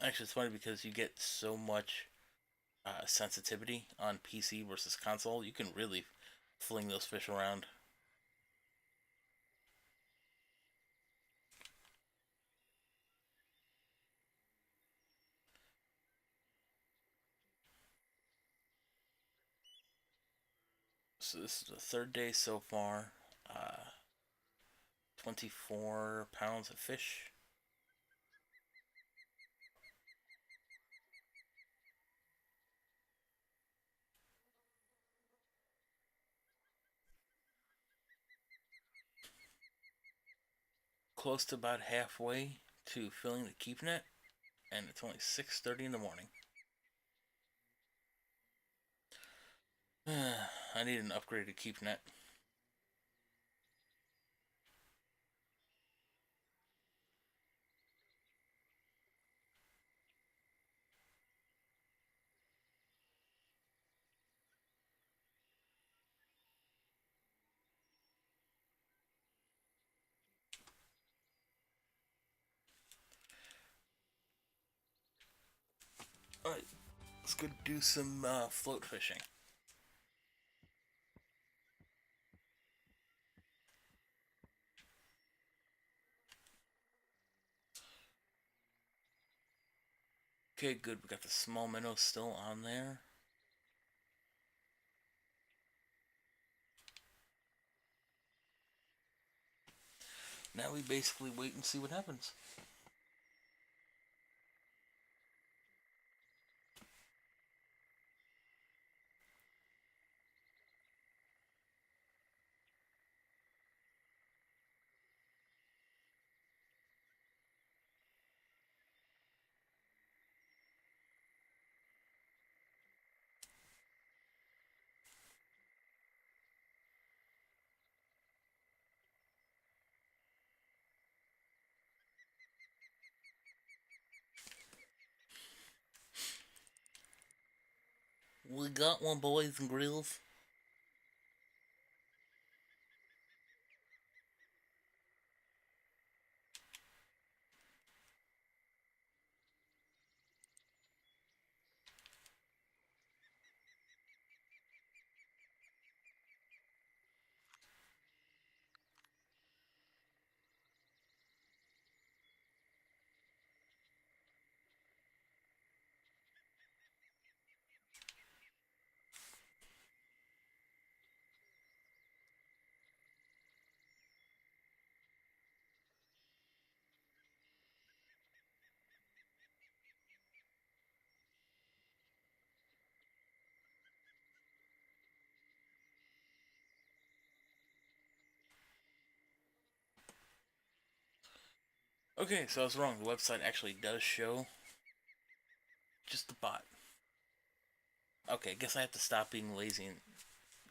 Actually, it's funny because you get so much sensitivity on PC versus console. You can really fling those fish around. So this is the third day so far. 24 pounds of fish. Close to about halfway to filling the keep net, and it's only 6:30 in the morning. I need an upgraded keep net. Alright, let's go do some float fishing. Okay, good. We got the small minnow still on there. Now we basically wait and see what happens. We got one, boys and grills. Okay, so I was wrong. The website actually does show just the bot. Okay, I guess I have to stop being lazy and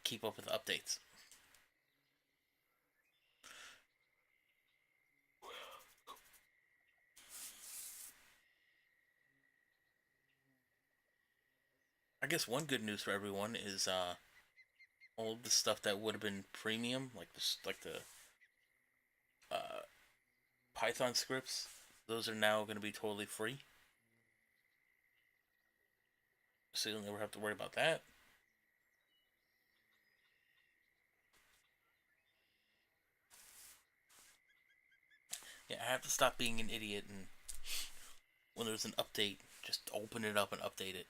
keep up with updates. I guess one good news for everyone is all the stuff that would have been premium, like the uh, Python scripts, those are now going to be totally free. So you'll never have to worry about that. Yeah, I have to stop being an idiot and when there's an update, just open it up and update it.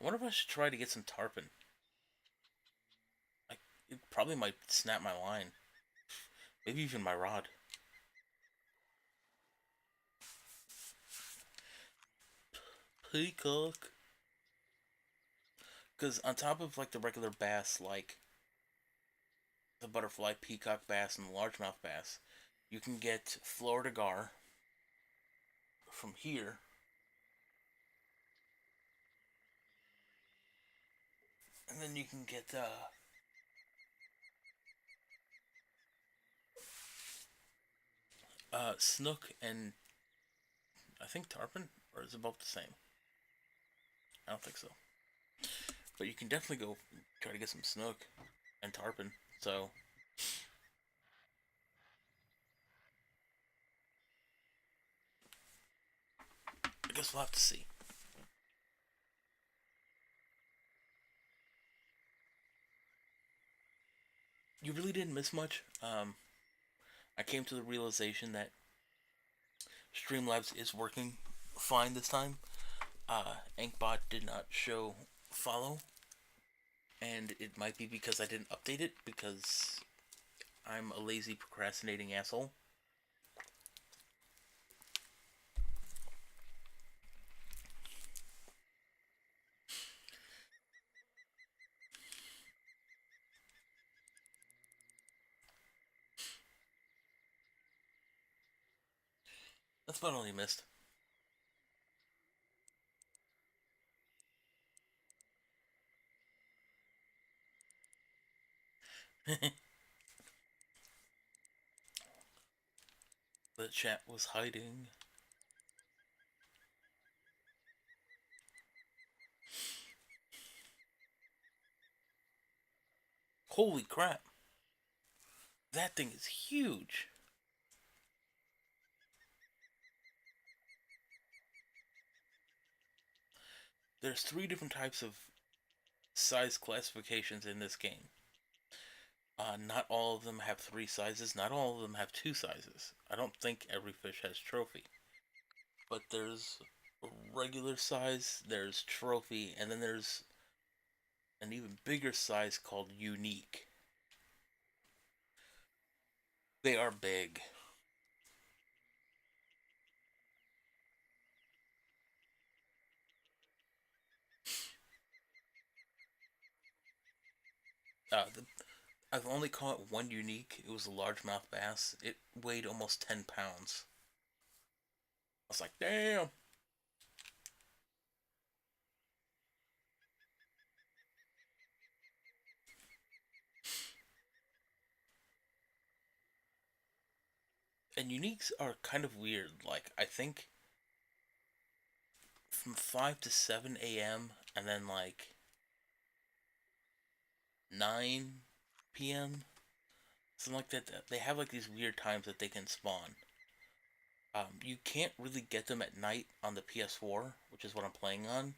I wonder if I should try to get some tarpon. It probably might snap my line. Maybe even my rod. Peacock. Because on top of like the regular bass, like the butterfly, peacock bass, and the largemouth bass, you can get Florida gar from here. And then you can get snook and I think tarpon, or is it both the same? I don't think so. But you can definitely go try to get some snook and tarpon. So I guess we'll have to see. You really didn't miss much. I came to the realization that Streamlabs is working fine this time. Inkbot did not show follow, and it might be because I didn't update it because I'm a lazy procrastinating asshole. That's about all you missed. The chat was hiding. Holy crap. That thing is huge. There's three different types of size classifications in this game. Not all of them have three sizes. Not all of them have two sizes. I don't think every fish has trophy, but there's regular size, there's trophy, and then there's an even bigger size called unique. They are big. The, I've only caught one unique. It was a largemouth bass. It weighed almost 10 pounds. I was like, damn. And uniques are kind of weird. Like, I think from 5 to 7 a.m. and then like 9 p.m. Something like that. They have like these weird times that they can spawn. You can't really get them at night on the PS4, which is what I'm playing on,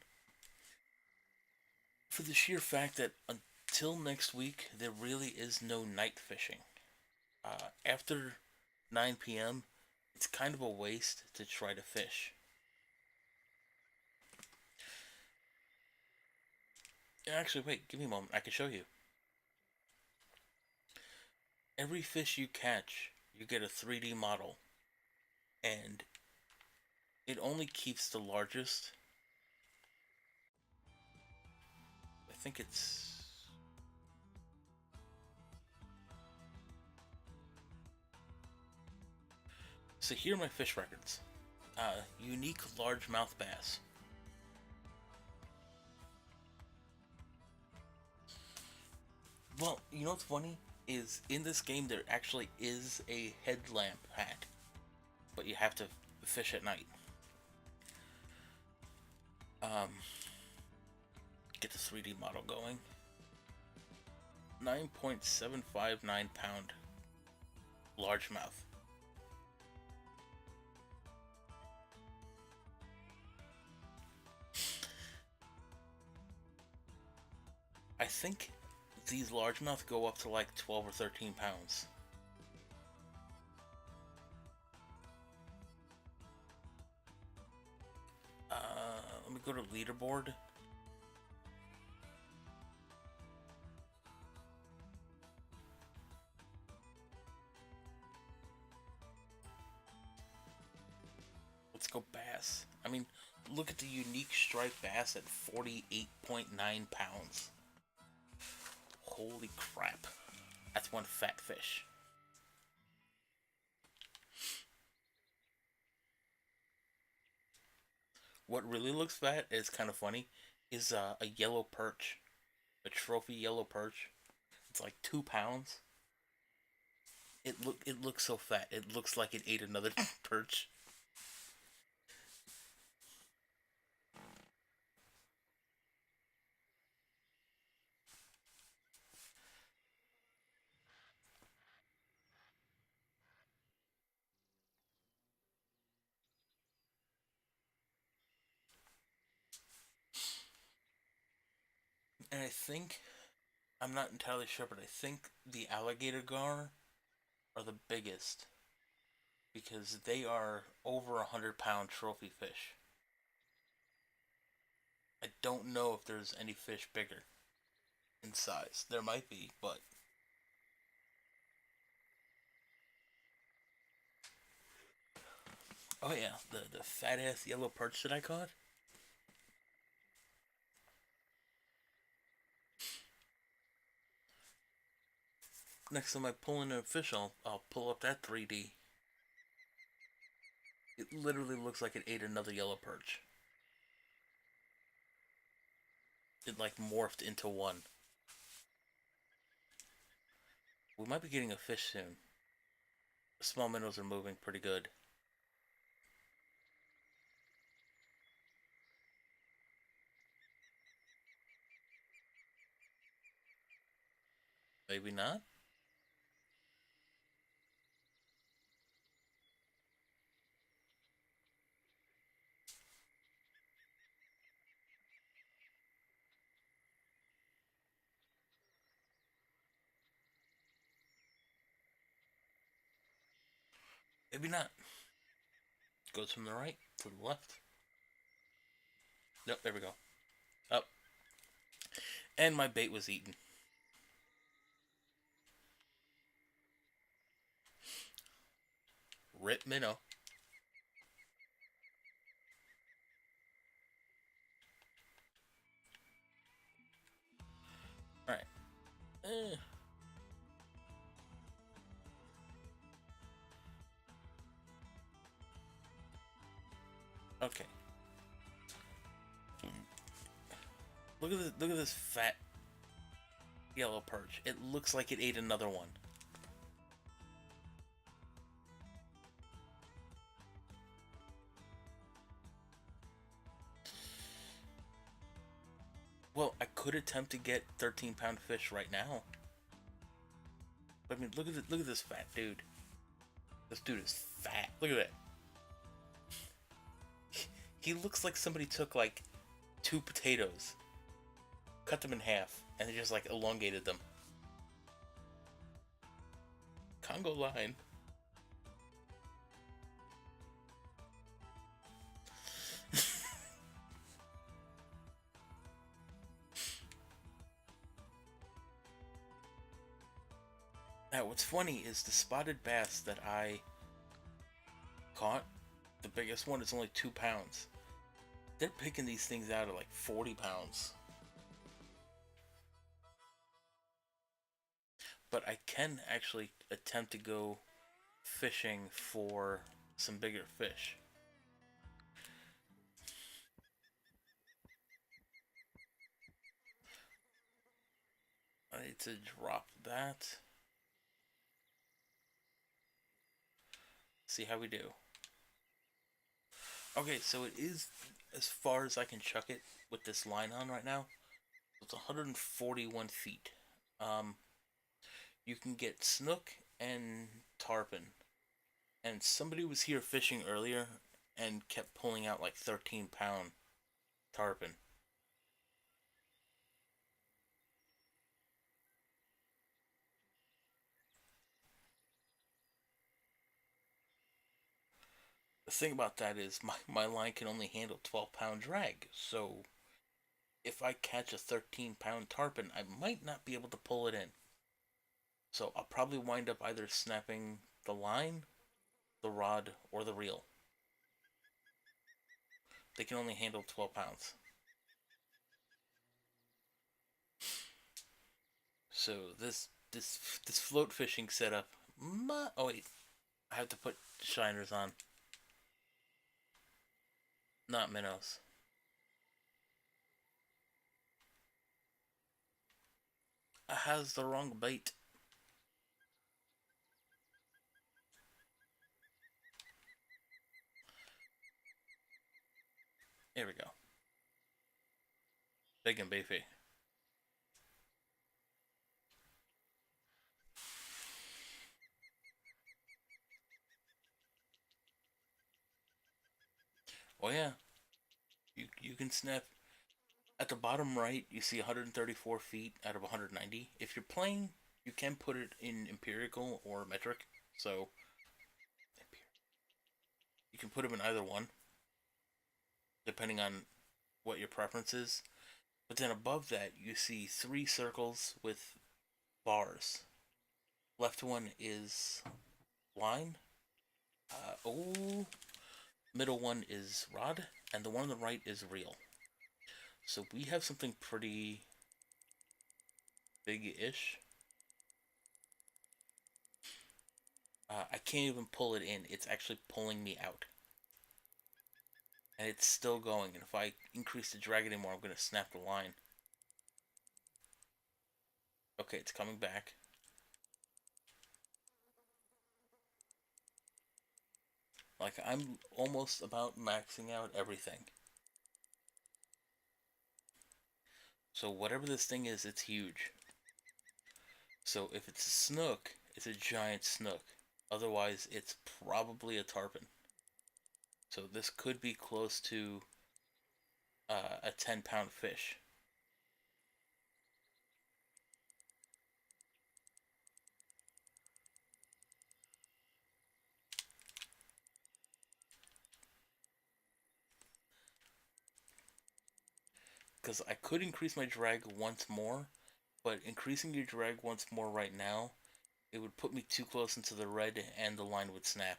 for the sheer fact that until next week, there really is no night fishing. After 9 p.m., it's kind of a waste to try to fish. Actually, wait, give me a moment. I can show you. Every fish you catch, you get a 3D model, and it only keeps the largest. I think it's. So here are my fish records. Unique largemouth bass. Well, you know what's funny? Is in this game there actually is a headlamp hack, but you have to fish at night. Um, get the 3D model going. 9.759 pound largemouth. I think these largemouth go up to like 12 or 13 pounds. Let me go to leaderboard. Let's go bass. I mean, look at the unique striped bass at 48.9 pounds. Holy crap. That's one fat fish. What really looks fat is kind of funny. Is a yellow perch, a trophy yellow perch. It's like 2 pounds. It looks so fat. It looks like it ate another perch. And I think I'm not entirely sure, but I think the alligator gar are the biggest because they are over 100 pound trophy fish. I don't know if there's any fish bigger in size. There might be, but oh yeah, the fat ass yellow perch that I caught. Next time I pull in a fish, I'll pull up that 3D. It literally looks like it ate another yellow perch. It like morphed into one. We might be getting a fish soon. The small minnows are moving pretty good. Maybe not. Maybe not. Goes from the right to the left. Nope, there we go. Up. And my bait was eaten. Rip minnow. Alright. Okay. Look at this fat yellow perch. It looks like it ate another one. Well, I could attempt to get 13-pound fish right now. But I mean, look at this fat dude. This dude is fat. Look at that. He looks like somebody took like 2 potatoes, cut them in half, and they just like elongated them. Congo line. Now, what's funny is the spotted bass that I caught, the biggest one is only 2 pounds. They're picking these things out at like 40 pounds. But I can actually attempt to go fishing for some bigger fish. I need to drop that. See how we do. Okay, so it is as far as I can chuck it with this line on right now. It's 141 feet. You can get snook and tarpon. And somebody was here fishing earlier and kept pulling out like 13-pound tarpon. The thing about that is my line can only handle 12-pound drag, so if I catch a 13-pound tarpon, I might not be able to pull it in. So I'll probably wind up either snapping the line, the rod, or the reel. They can only handle 12 pounds. So this float fishing setup. Oh wait, I have to put shiners on. Not minnows. I has the wrong bait. Here we go. Big and beefy. Oh yeah. You can snap. At the bottom right, you see 134 feet out of 190. If you're playing, you can put it in empirical or metric. So you can put them in either one, depending on what your preference is. But then above that, you see 3 circles with bars. Left one is line. Middle one is rod, and the one on the right is reel. So we have something pretty big-ish. I can't even pull it in. It's actually pulling me out. And it's still going. And if I increase the drag anymore, I'm going to snap the line. Okay, it's coming back. Like, I'm almost about maxing out everything. So whatever this thing is, it's huge. So if it's a snook, it's a giant snook. Otherwise, it's probably a tarpon. So this could be close to a 10-pound fish. because I could increase my drag once more, but increasing your drag once more right now, it would put me too close into the red and the line would snap.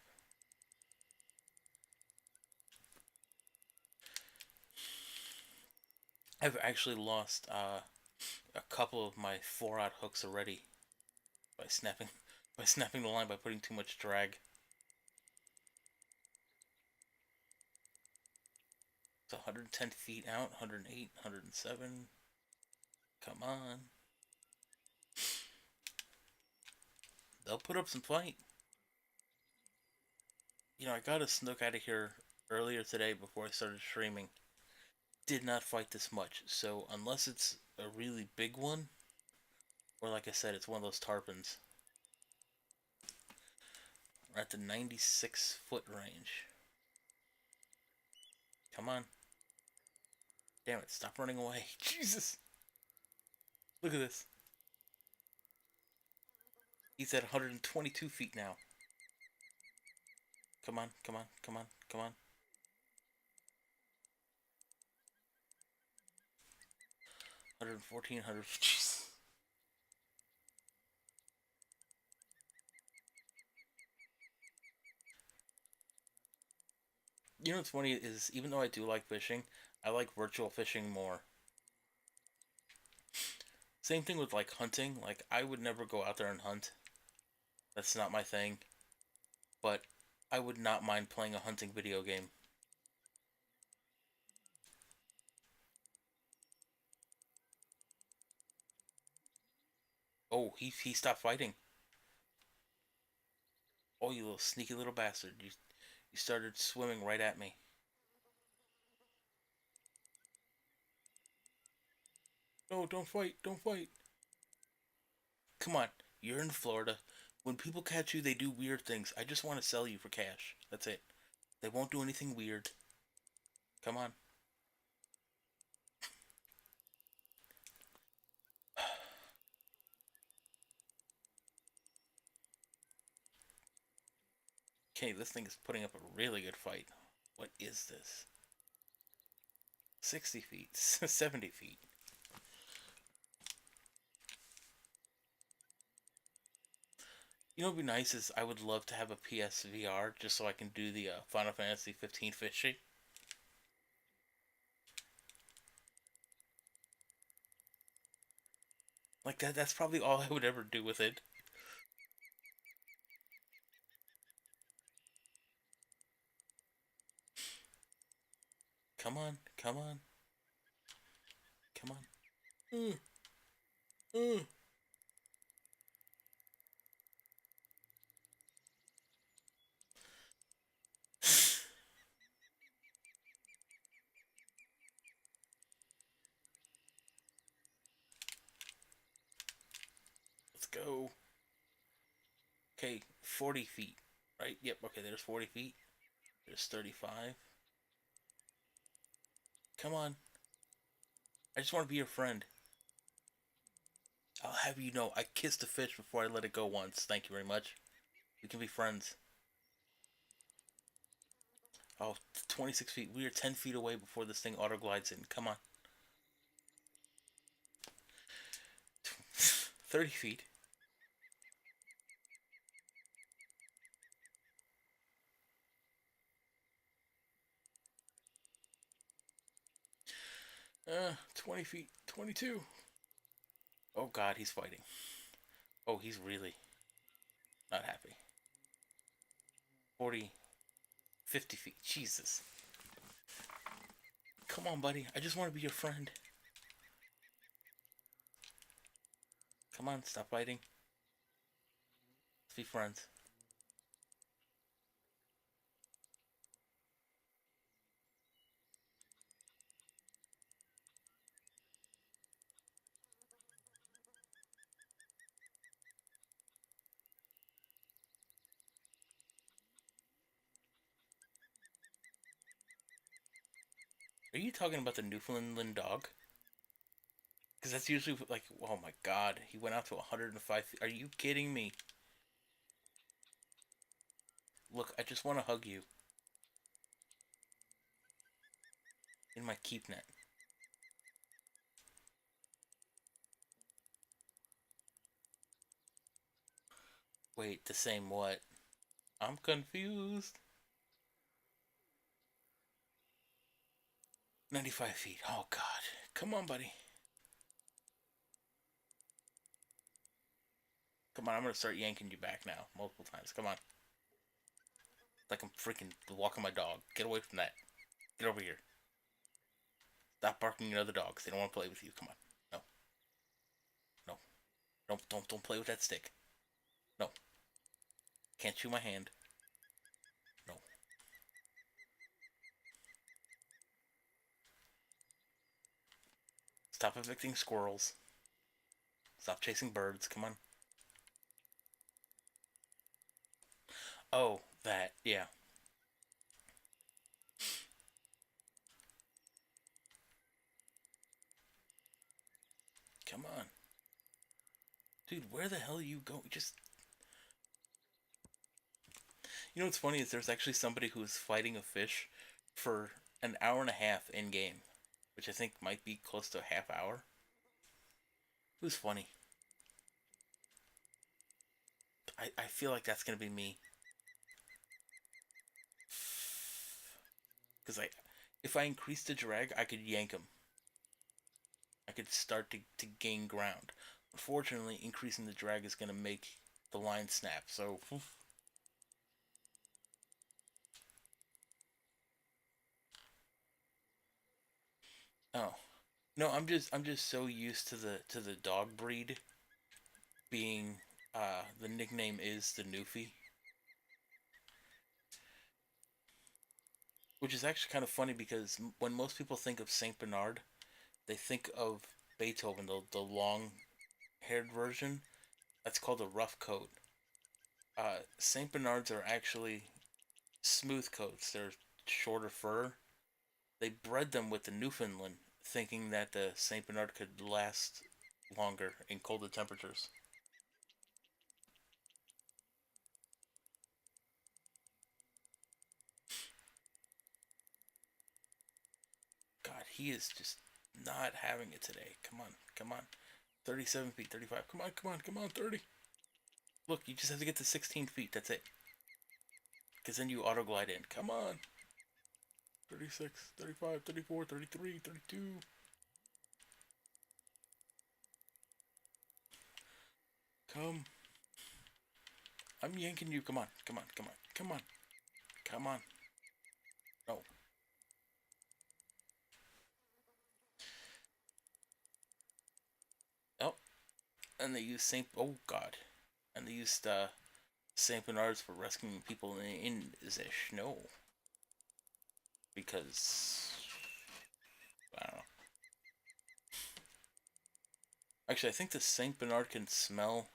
I've actually lost a couple of my 4-aught hooks already by snapping the line by putting too much drag. It's 110 feet out, 108, 107. Come on. They'll put up some fight. You know, I got a snook out of here earlier today before I started streaming. Did not fight this much, so unless it's a really big one, or like I said, it's one of those tarpons. We're at the 96-foot range. Come on. Damn it, stop running away. Jesus. Look at this. He's at 122 feet now. Come on, come on, come on, come on. 114, 100. Jeez. You know what's funny is, even though I do like fishing, I like virtual fishing more. Same thing with like hunting. Like, I would never go out there and hunt. That's not my thing. But I would not mind playing a hunting video game. Oh, he stopped fighting. Oh, you little sneaky little bastard. You started swimming right at me. No, don't fight, don't fight. Come on, you're in Florida. When people catch you, they do weird things. I just want to sell you for cash. That's it. They won't do anything weird. Come on. Okay, this thing is putting up a really good fight. What is this? 60 feet, 70 feet. You know what would be nice is I would love to have a PSVR just so I can do the Final Fantasy 15 fishing. Like that's probably all I would ever do with it. Come on, come on, come on. Mm, mm. Let's go. Okay, 40 feet. Right? Yep, okay, there's 40 feet. There's 35. Come on. I just want to be your friend. I'll have you know I kissed a fish before I let it go once. Thank you very much. We can be friends. Oh, 26 feet. We are 10 feet away before this thing auto glides in. Come on. 30 feet. 20 feet. 22. Oh god, he's fighting. Oh, he's really not happy. 40. 50 feet. Jesus. Come on, buddy. I just want to be your friend. Come on, stop fighting. Let's be friends. Are you talking about the Newfoundland dog? Because that's usually like, oh my god, he went out to 105 feet. Are you kidding me? Look, I just want to hug you. In my keep net. Wait, the same what? I'm confused. 95 feet. Oh, God. Come on, buddy. Come on, I'm gonna start yanking you back now. Multiple times. Come on. Like I'm freaking walking my dog. Get away from that. Get over here. Stop barking at other dogs. They don't want to play with you. Come on. No. No. Don't play with that stick. No. Can't chew my hand. No. Stop evicting squirrels. Stop chasing birds. Come on. Oh, that. Yeah. Come on. Dude, where the hell are you going? Just. You know what's funny is there's actually somebody who's fighting a fish for an hour and a half in game, which I think might be close to a half hour. It was funny. I feel like that's gonna be me. Because if I increase the drag, I could yank him. I could start to gain ground. Unfortunately, increasing the drag is gonna make the line snap. So, oh no, I'm just so used to the dog breed being the nickname is the Newfie, which is actually kind of funny because when most people think of Saint Bernard, they think of Beethoven, the long haired version. That's called a rough coat. Saint Bernards are actually smooth coats. They're shorter fur. They bred them with the Newfoundland, thinking that the Saint Bernard could last longer in colder temperatures. God, he is just not having it today. Come on, come on. 37 feet, 35. Come on, come on, come on, 30. Look, you just have to get to 16 feet. That's it. Because then you auto glide in. Come on. 36, 35, 34, 33, 32. Come. I'm yanking you. Come on, come on, come on, come on, come on. No. Oh, and they use Saint. Oh, God. And they used Saint Bernards for rescuing people in Zish. No. Because. I don't know. Actually, I think the Saint Bernard can smell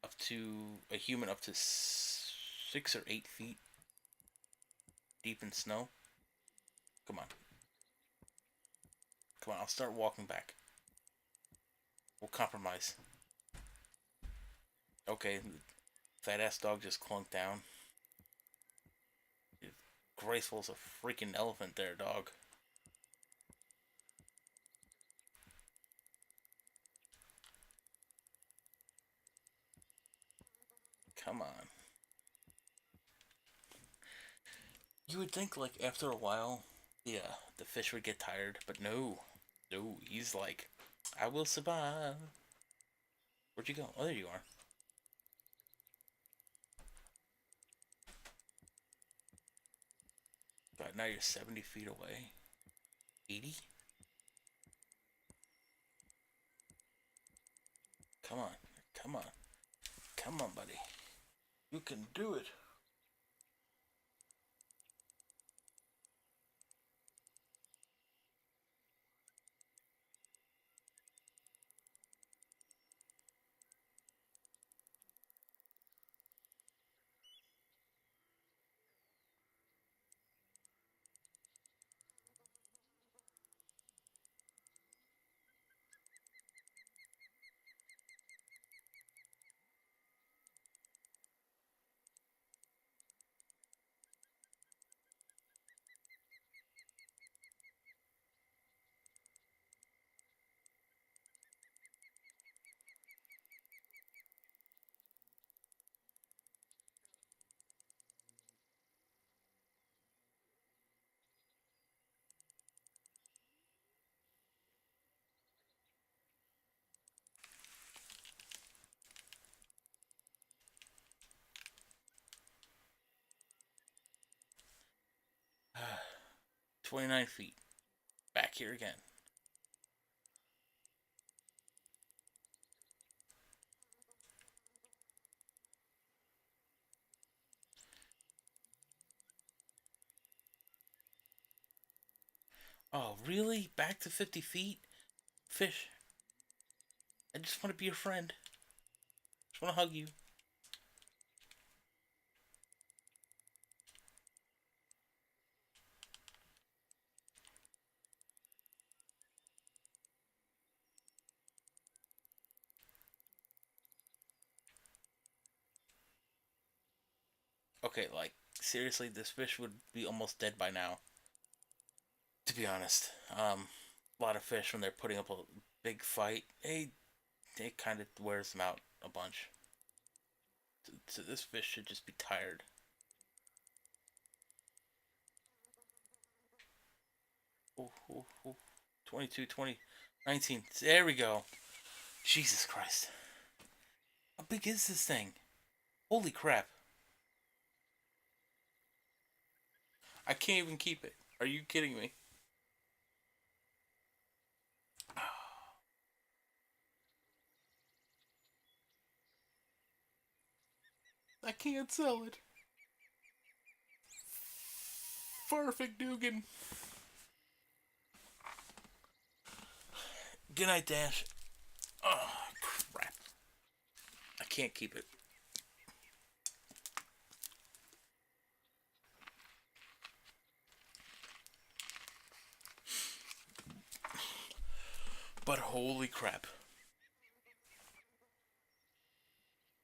up to a human up to 6 or 8 feet deep in snow. Come on. Come on, I'll start walking back. We'll compromise. Okay, fat ass dog just clunked down. You're graceful as a freaking elephant there, dog. Come on. You would think like after a while, the fish would get tired, but no, no. He's like, I will survive. Where'd you go? Oh, there you are. God, now you're 70 feet away. 80? Come on, come on, come on, buddy. You can do it. 29 feet. Back here again. Oh, really? Back to 50 feet? Fish, I just want to be your friend. Just want to hug you. Okay, like, seriously, this fish would be almost dead by now. To be honest. A lot of fish, when they're putting up a big fight, it kind of wears them out a bunch. So this fish should just be tired. Ooh, ooh, ooh. 22, 20, 19. There we go. Jesus Christ. How big is this thing? Holy crap. I can't even keep it. Are you kidding me? I can't sell it. Perfect Dugan. Good night, Dash. Oh, crap. I can't keep it. But holy crap.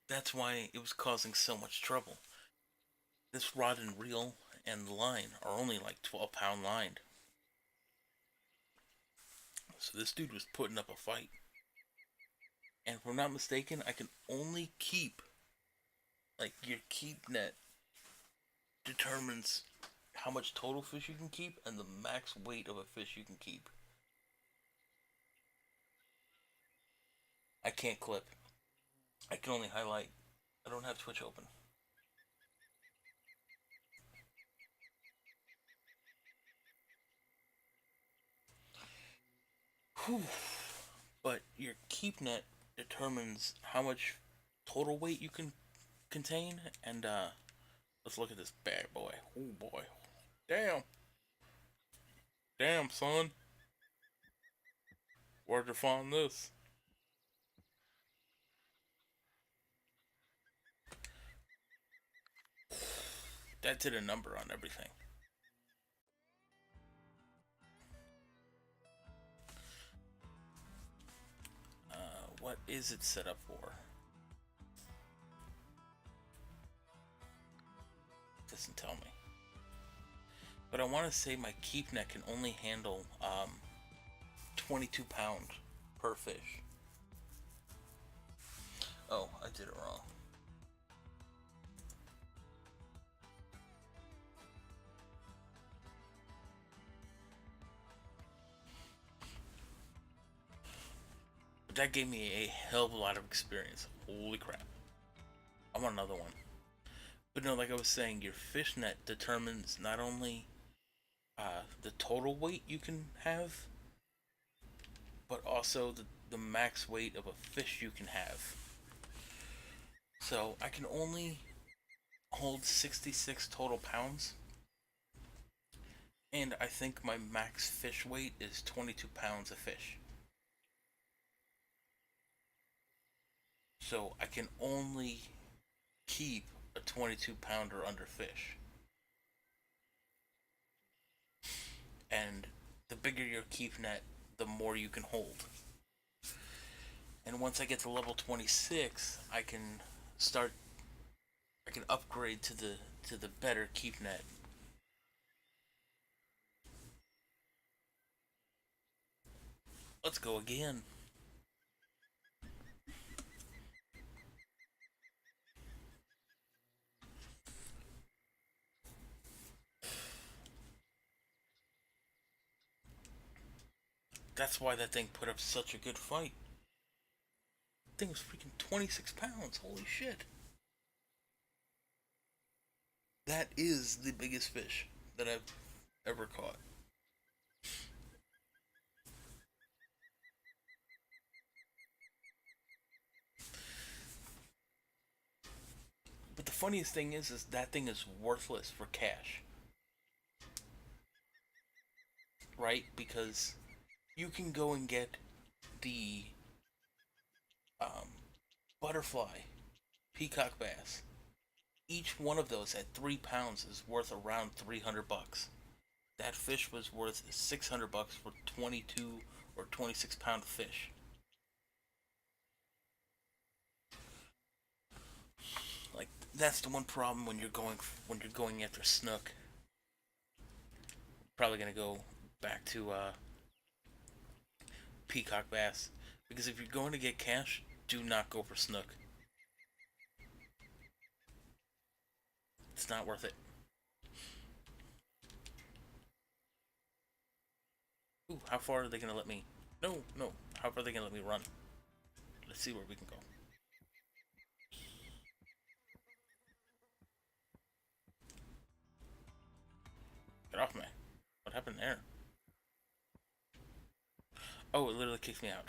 That's why it was causing so much trouble. This rod and reel and the line are only like 12-pound lined. So this dude was putting up a fight. And if I'm not mistaken, I can only keep, like, your keep net determines how much total fish you can keep and the max weight of a fish you can keep. I can't clip. I can only highlight. I don't have Twitch open. Whew. But your keep net determines how much total weight you can contain, and let's look at this bad boy. Oh boy. Damn. Damn, son. Where'd you find this? That did a number on everything. What is it set up for? Doesn't tell me. But I want to say my keep net can only handle 22 pounds per fish. Oh, I did it wrong. But that gave me a hell of a lot of experience. Holy crap. I want another one. But no, like I was saying, your fish net determines not only the total weight you can have, but also the max weight of a fish you can have. So I can only hold 66 total pounds, and I think my max fish weight is 22 pounds of fish. So I can only keep a 22 pounder under fish. And the bigger your keep net, the more you can hold. And once I get to level 26, start I can upgrade to the better keep net. Let's go again. That's why that thing put up such a good fight. That thing was freaking 26 pounds. Holy shit. That is the biggest fish that I've ever caught. funniest thing is that thing is worthless for cash, right? Because you can go and get the um, butterfly peacock bass. Each one of those at 3 pounds is worth around $300. That fish was worth $600 for 22 or 26 pound fish. Like that's the one problem when you're going after snook. Probably gonna go back to peacock bass because if you're going to get cash, do not go for snook. It's not worth it. Ooh, how far are they gonna let me? No, no. How far are they gonna let me run? Let's see where we can go. Get off me. What happened there? Oh, it literally kicked me out.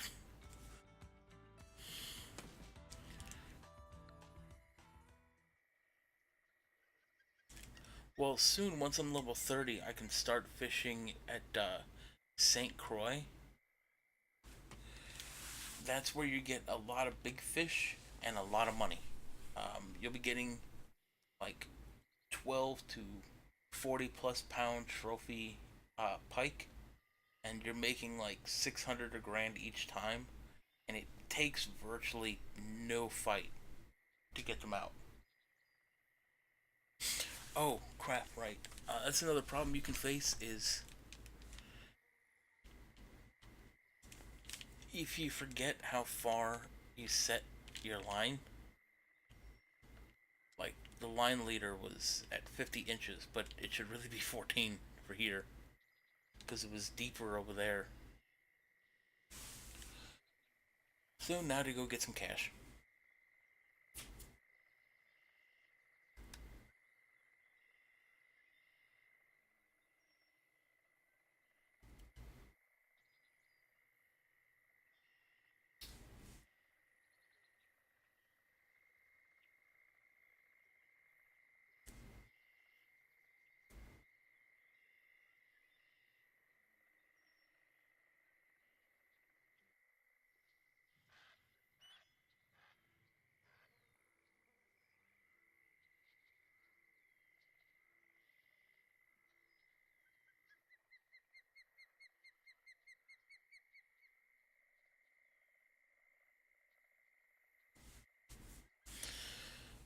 Well, soon, once I'm level 30, I can start fishing at St. Croix. That's where you get a lot of big fish and a lot of money. You'll be getting like 12 to 40 plus pound trophy pike, and you're making like 600 or grand each time, and it takes virtually no fight to get them out. Oh crap! Right, that's another problem you can face is if you forget how far you set your line. Like the line leader was at 50 inches, but it should really be 14 for here because it was deeper over there. So now to go get some cash.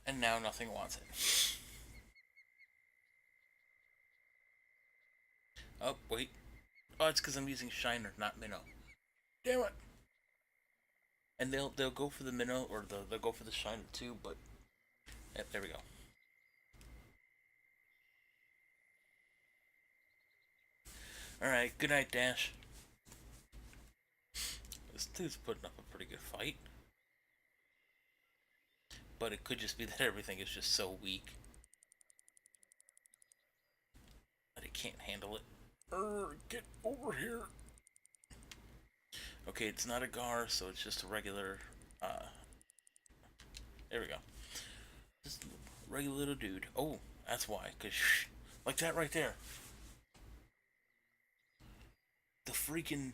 And now nothing wants it. Oh, wait. Oh, it's because I'm using Shiner, not Minnow. Damn it! And they'll go for the Minnow or they'll go for the Shiner too, but yep, there we go. All right, good night, Dash. This dude's putting up a pretty good fight, but it could just be that everything is just so weak that it can't handle it. Get over here. Okay, it's not a gar, so it's just a regular. Uh, there we go. Just a regular little dude. Oh, that's why. Cause like that right there. The freaking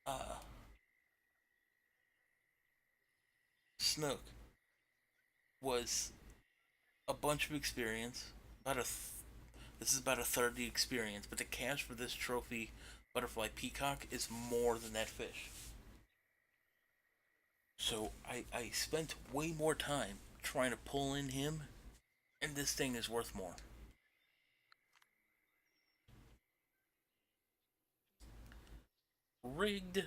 uh Snook was a bunch of experience. This is about a third of the experience, but the cash for this trophy butterfly peacock is more than that fish. So I spent way more time trying to pull in him, and this thing is worth more. Rigged.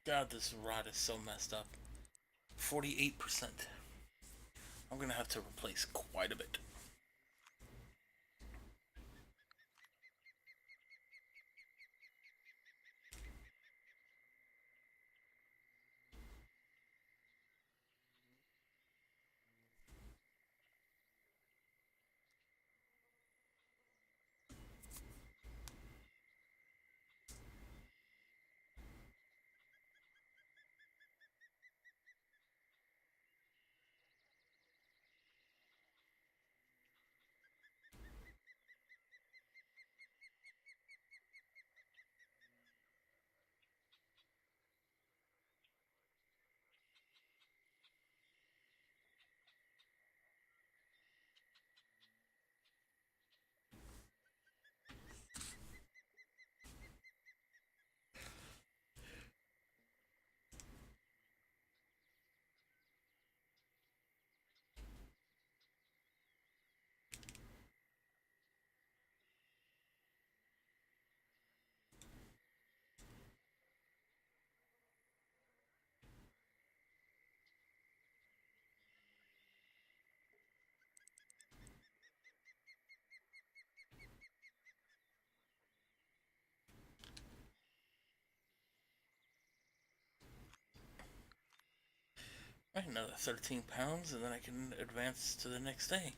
God, this rod is so messed up. 48%. I'm gonna have to replace quite a bit. Right, another 13 pounds, and then I can advance to the next day.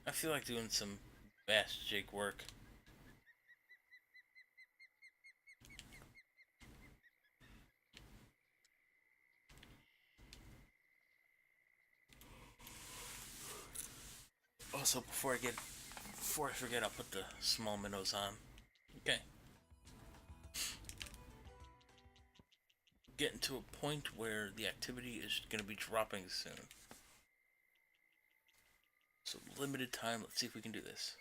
I feel like doing some bass jig work. Also, before I forget, I'll put the small minnows on. Okay. Getting to a point where the activity is going to be dropping soon. So limited time. Let's see if we can do this.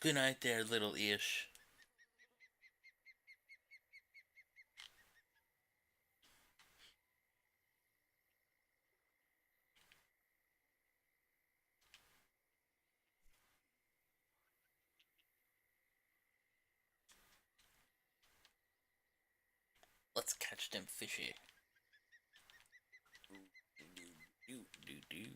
Good night there, little Ish. Let's catch them fishy. Do, do, do.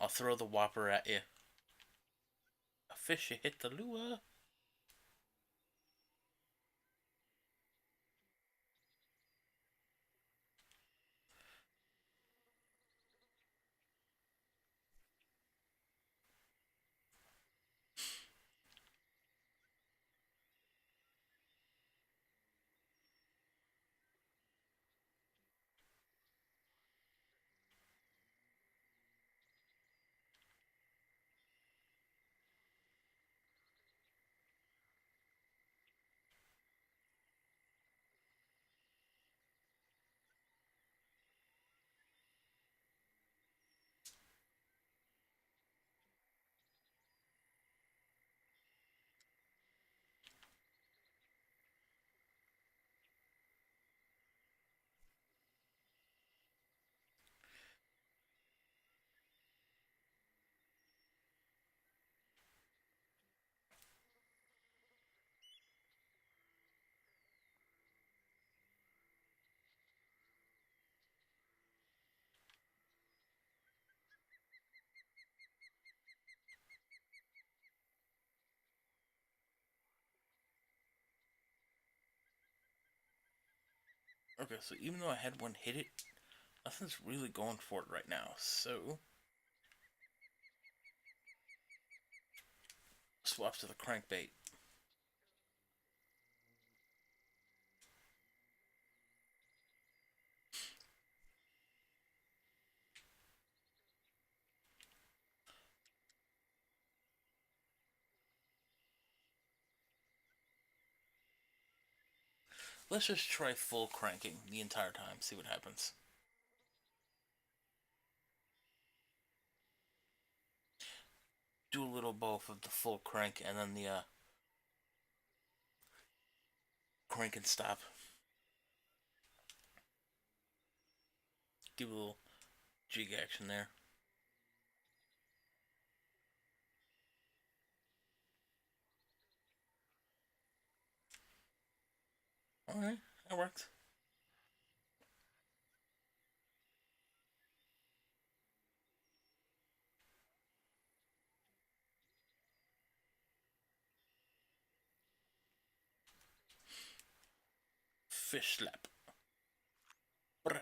I'll throw the whopper at you. A fish hit the lure. Okay, so even though I had one hit it, nothing's really going for it right now. So swaps to the crankbait. Let's just try full cranking the entire time, see what happens. Do a little both of the full crank and then the crank and stop. Give a little jig action there. Alright, that worked. Fish slap. Brr.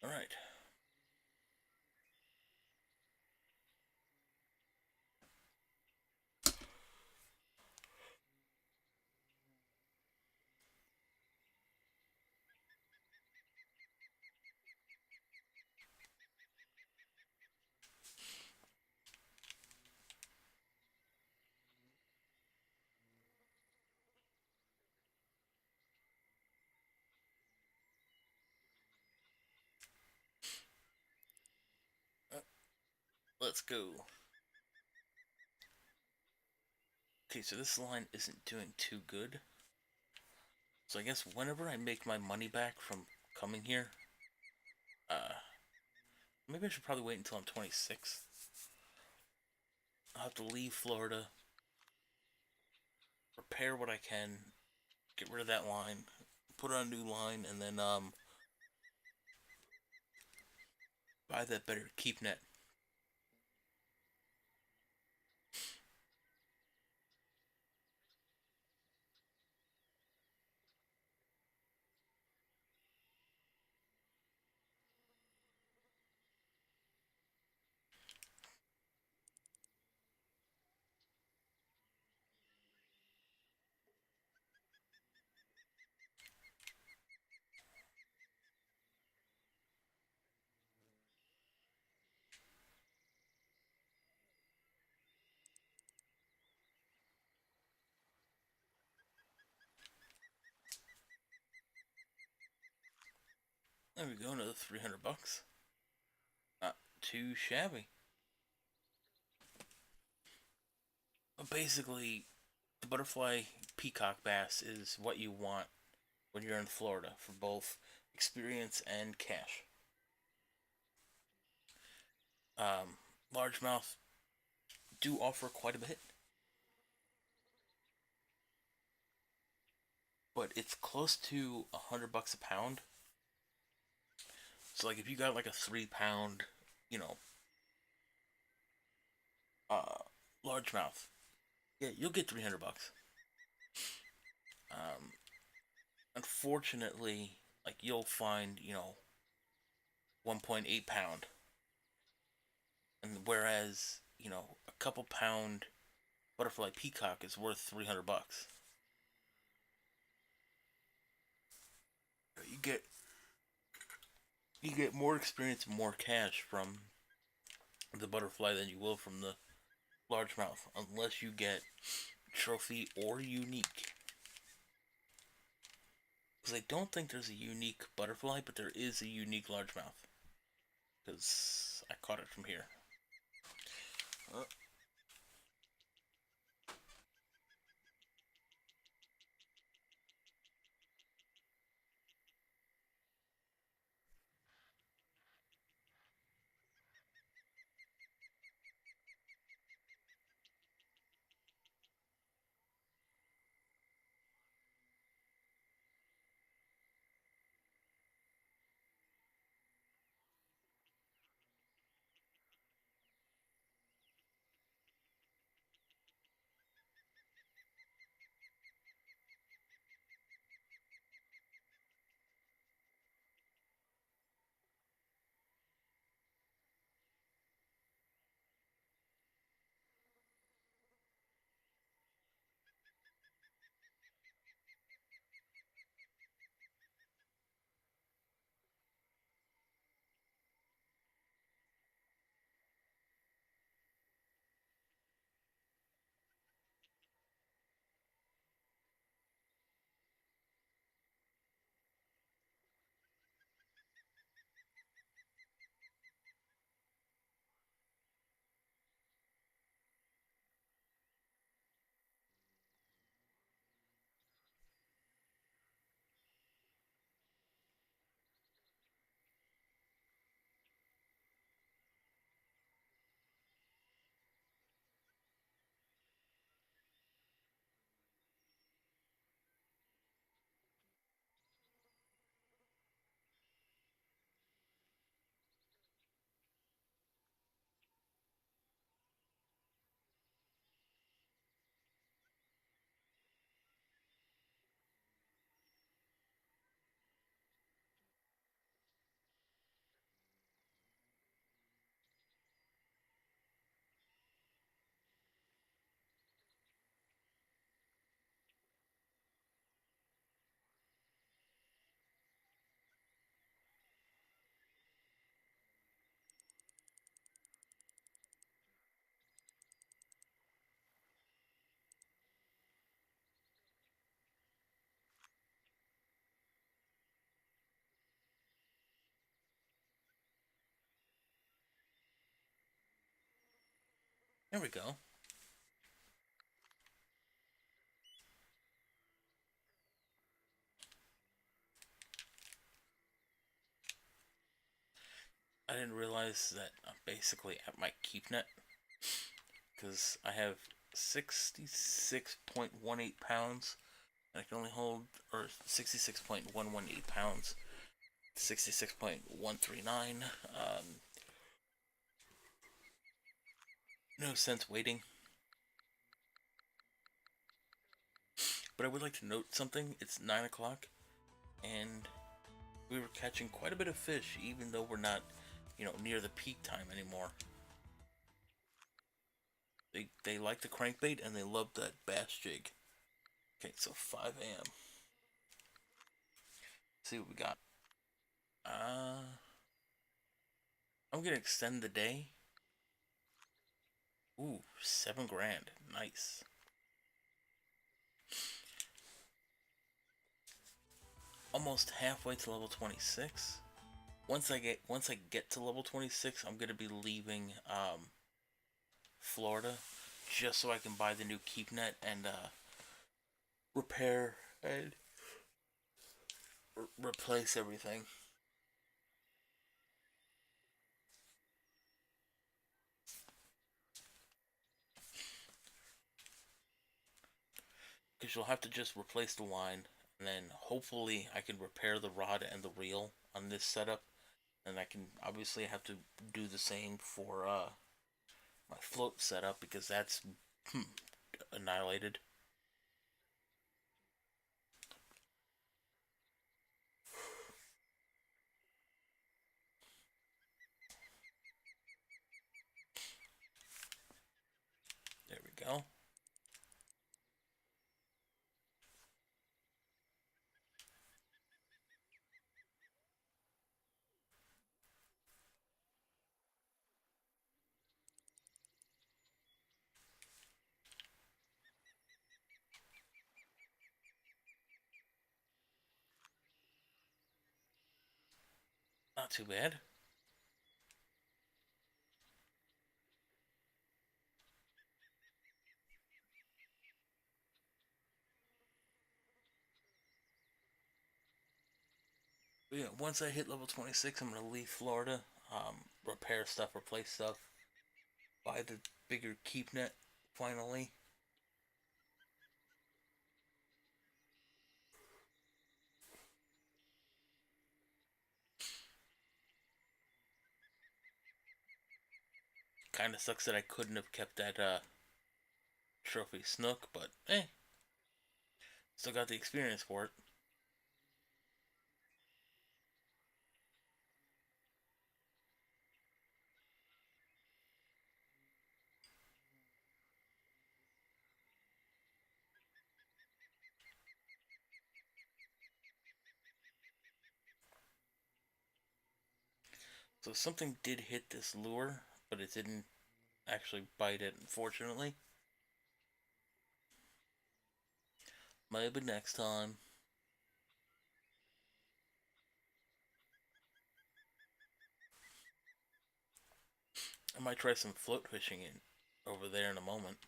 Alright. Uh, let's go. Okay, so this line isn't doing too good. So I guess whenever I make my money back from coming here, uh, maybe I should probably wait until I'm 26. I'll have to leave Florida, repair what I can, get rid of that line, put on a new line, and then buy that better keep net. There we go, another 300 bucks. Not too shabby. But basically, the butterfly peacock bass is what you want when you're in Florida for both experience and cash. Um, Largemouth do offer quite a bit, but it's close to 100 bucks a pound. So like if you got like a 3 pound you know, uh, largemouth, yeah, you'll get 300 bucks. Um, Unfortunately, like you'll find, 1.8 pound, and whereas a couple pound butterfly peacock is worth 300 bucks. You get you get more experience, more cash from the butterfly than you will from the largemouth, unless you get trophy or unique. Because I don't think there's a unique butterfly, but there is a unique largemouth. Because I caught it from here. Uh, there we go. I didn't realize that I'm basically at my keep net because I have 66.18 pounds. And I can only hold, or 66.118 pounds, 66.139. No sense waiting. But I would like to note something. It's 9 o'clock, and we were catching quite a bit of fish, even though we're not, near the peak time anymore. They like the crankbait, and they love that bass jig. Okay, so 5 a.m. See what we got. I'm gonna extend the day. Ooh, 7 grand. Nice. Almost halfway to level 26. Once I get to level 26, I'm gonna be leaving Florida just so I can buy the new keep net and repair and replace everything. Because you'll have to just replace the line, and then hopefully I can repair the rod and the reel on this setup, And I can obviously have to do the same for my float setup because that's hmm, annihilated. There we go. Not too bad. But yeah, once I hit level 26, I'm gonna leave Florida, repair stuff, replace stuff, buy the bigger keep net finally. Kind of sucks that I couldn't have kept that Trophy Snook, but still got the experience for it. So something did hit this lure, but it didn't actually bite it, unfortunately. Maybe next time. I might try some float fishing in over there in a moment.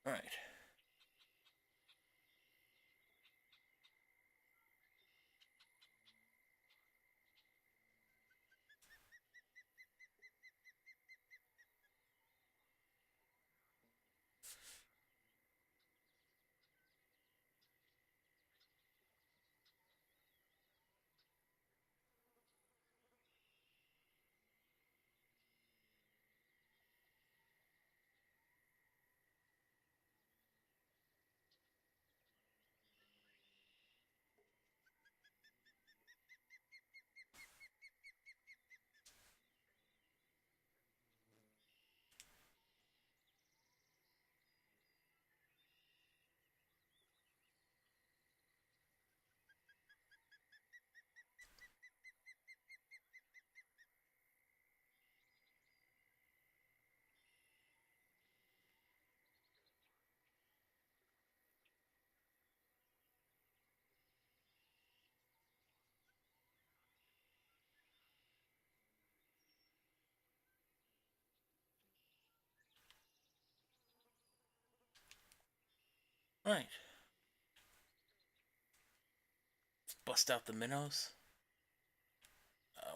Alright. Alright. Let's bust out the minnows.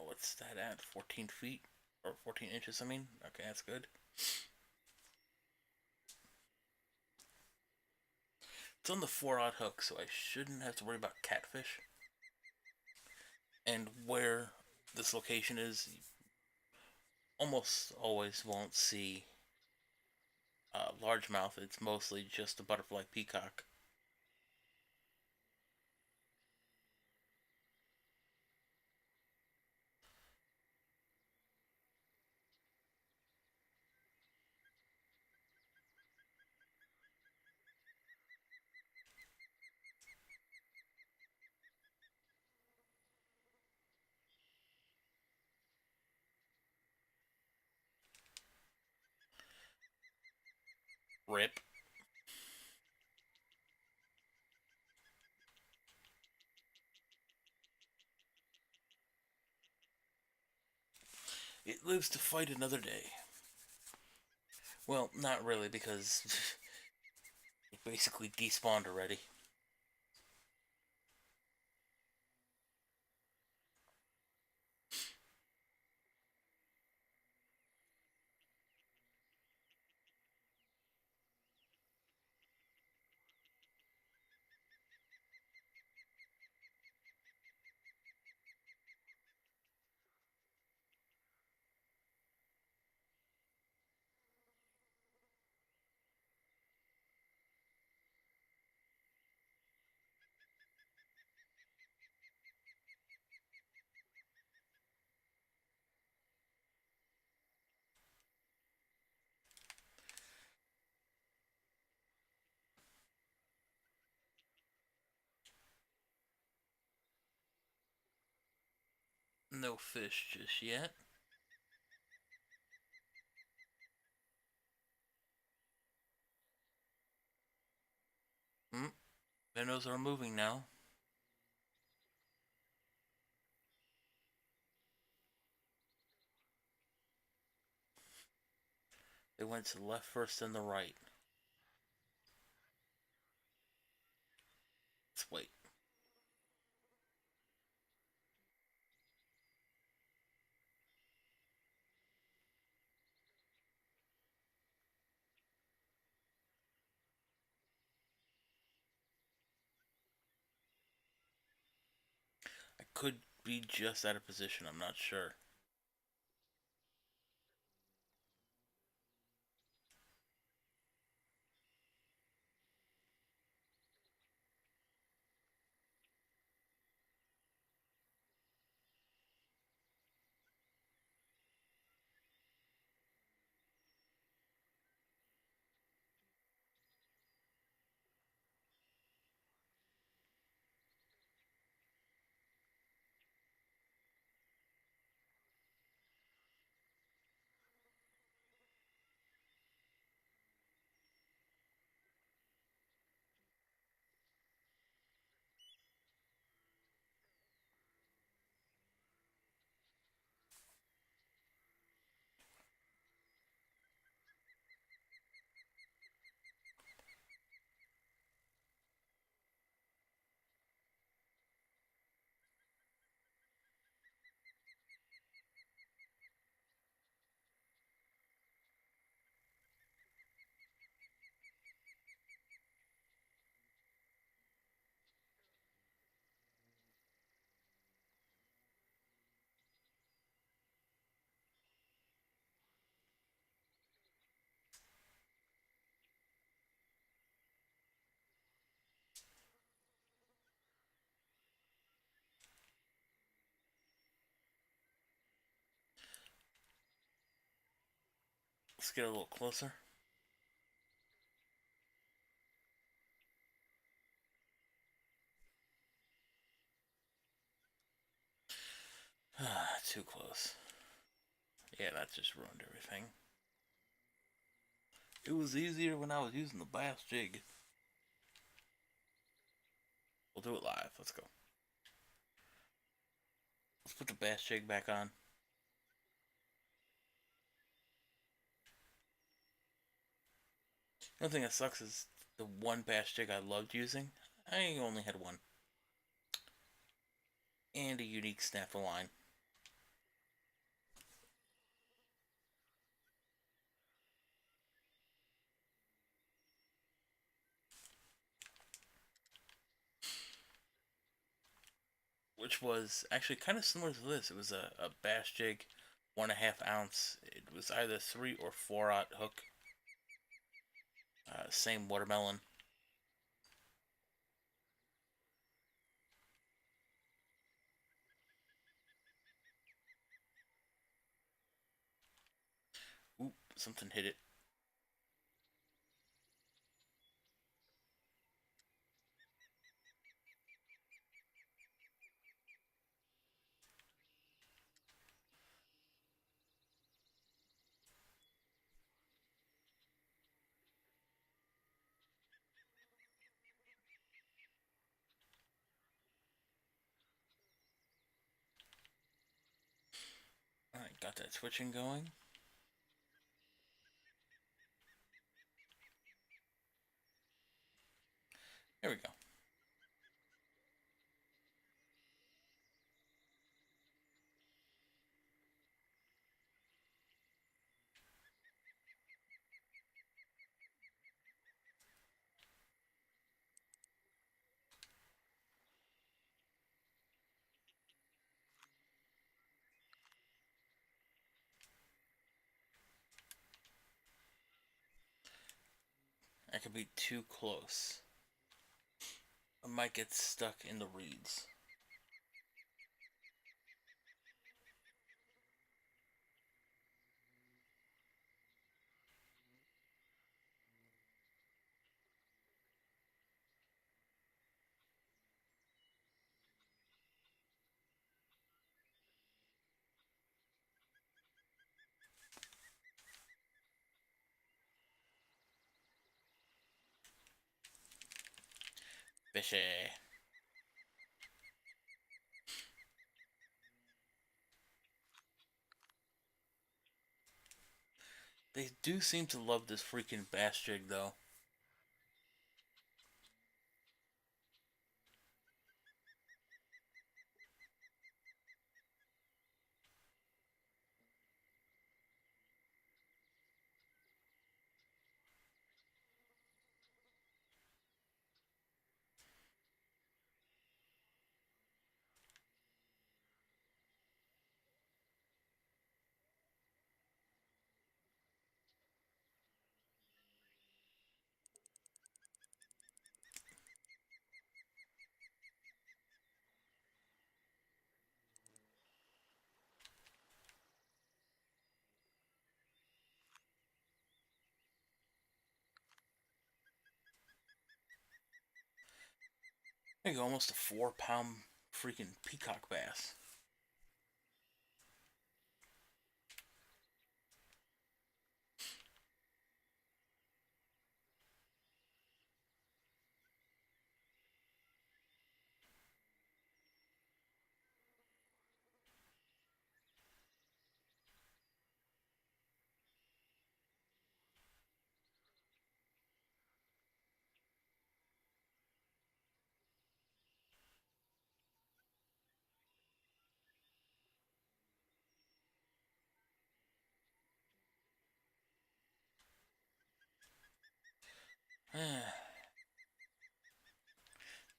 What's that at? 14 feet? Or 14 inches, I mean? Okay, that's good. It's on the 4-aught hook, so I shouldn't have to worry about catfish. And where this location is, you almost always won't see largemouth. It's mostly just a butterfly peacock. Rip. It lives to fight another day. Well, not really, because it basically despawned already. No fish just yet. Hmm. Minnows are moving now. They went to the left first and the right. Let's wait. I could be just out of position, I'm not sure. Let's get a little closer. Too close. Yeah, that just ruined everything. It was easier when I was using the bass jig. We'll do it live. Let's go. Let's put the bass jig back on. The only thing that sucks is the one bass jig I loved using. I only had one. And a unique snap of line. Which was actually kind of similar to this. It was a bass jig, 1.5 ounce. It was either 3 or 4-aught hook. Same watermelon. Oop, something hit it. Alright, got that twitching going. There we go. I could be too close. I might get stuck in the reeds. Fishy. They do seem to love this freaking bass jig, though. There you go, almost a 4 pound freaking peacock bass.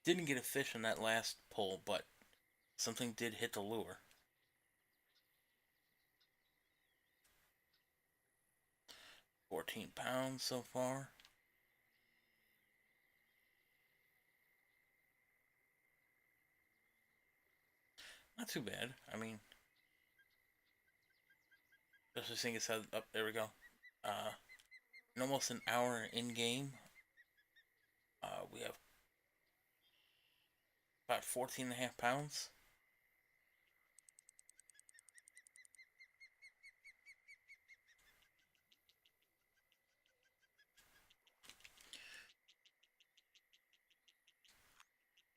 Didn't get a fish on that last pull, but something did hit the lure. 14 pounds so far. Not too bad. I mean, especially seeing it's up. Oh, there we go. In almost an hour in game, we have about 14.5 pounds.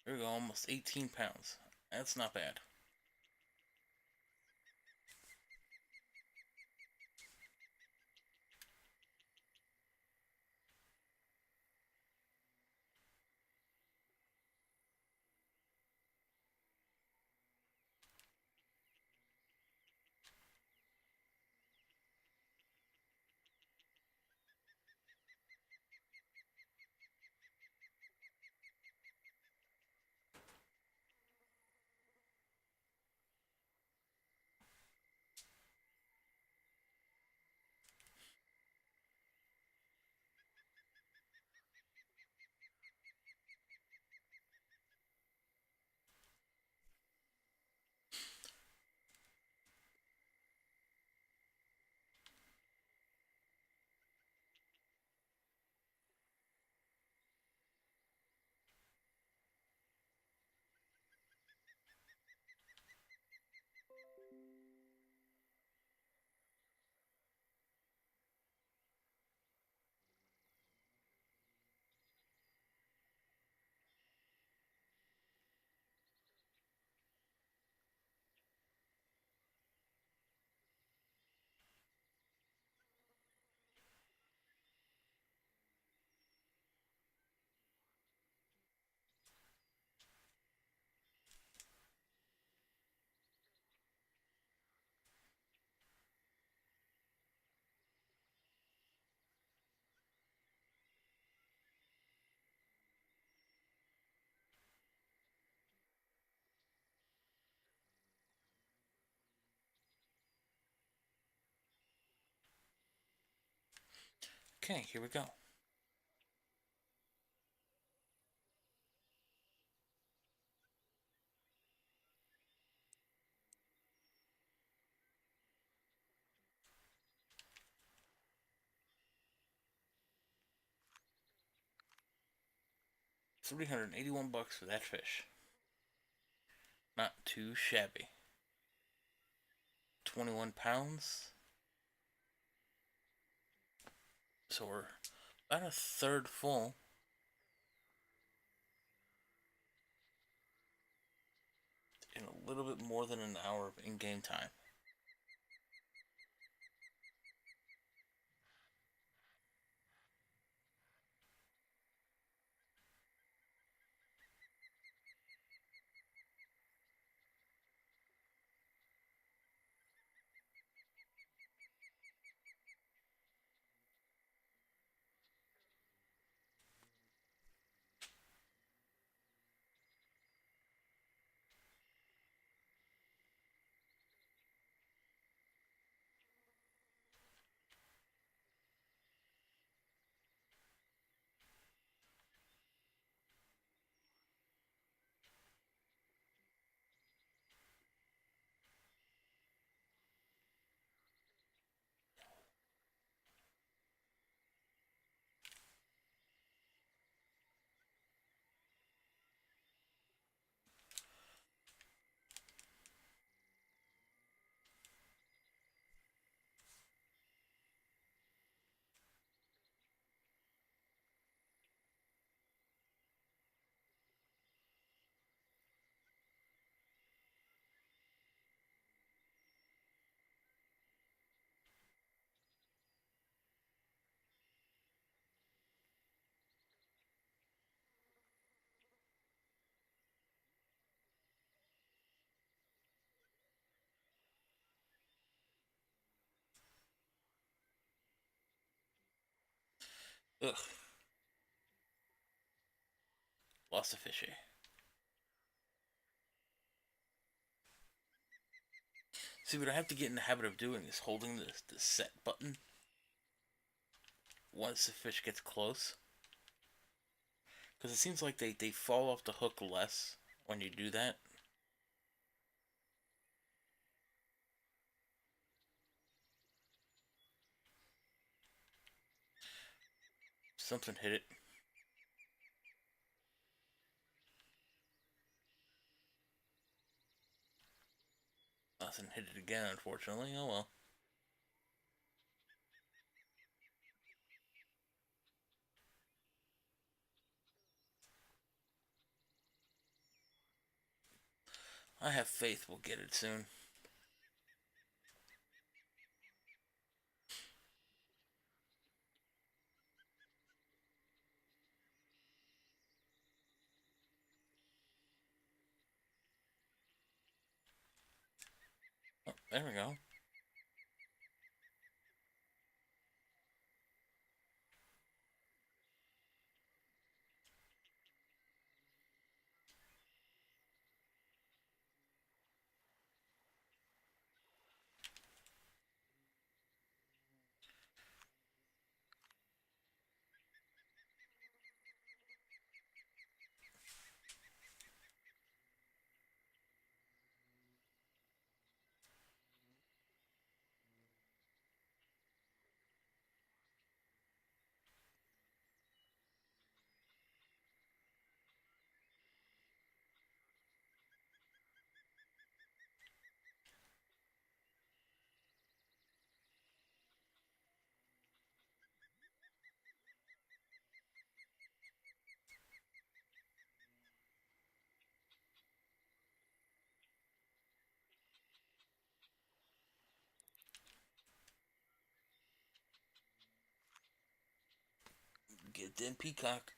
There we go, almost 18 pounds. That's not bad. Okay, here we go. $381 for that fish. Not too shabby. 21 pounds. So we're about a third full. in a little bit more than an hour of in-game time. Ugh, lost a fishy. See, what I have to get in the habit of doing is holding the set button once the fish gets close. Because it seems like they fall off the hook less when you do that. Something hit it. Nothing hit it again, unfortunately. Oh well. I have faith we'll get it soon. Oh, there we go. Get in, peacock.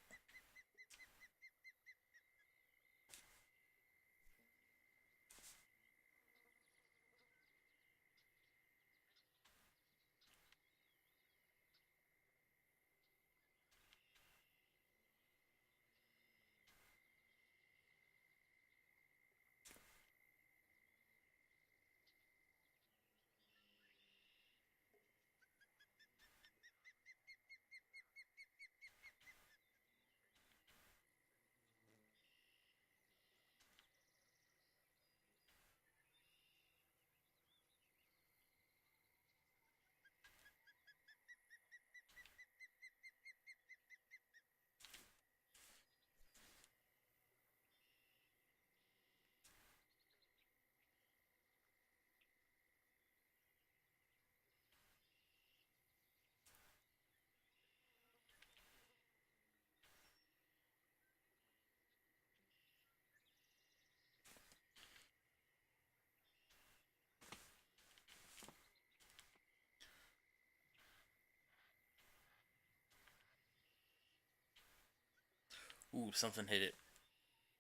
Ooh, something hit it.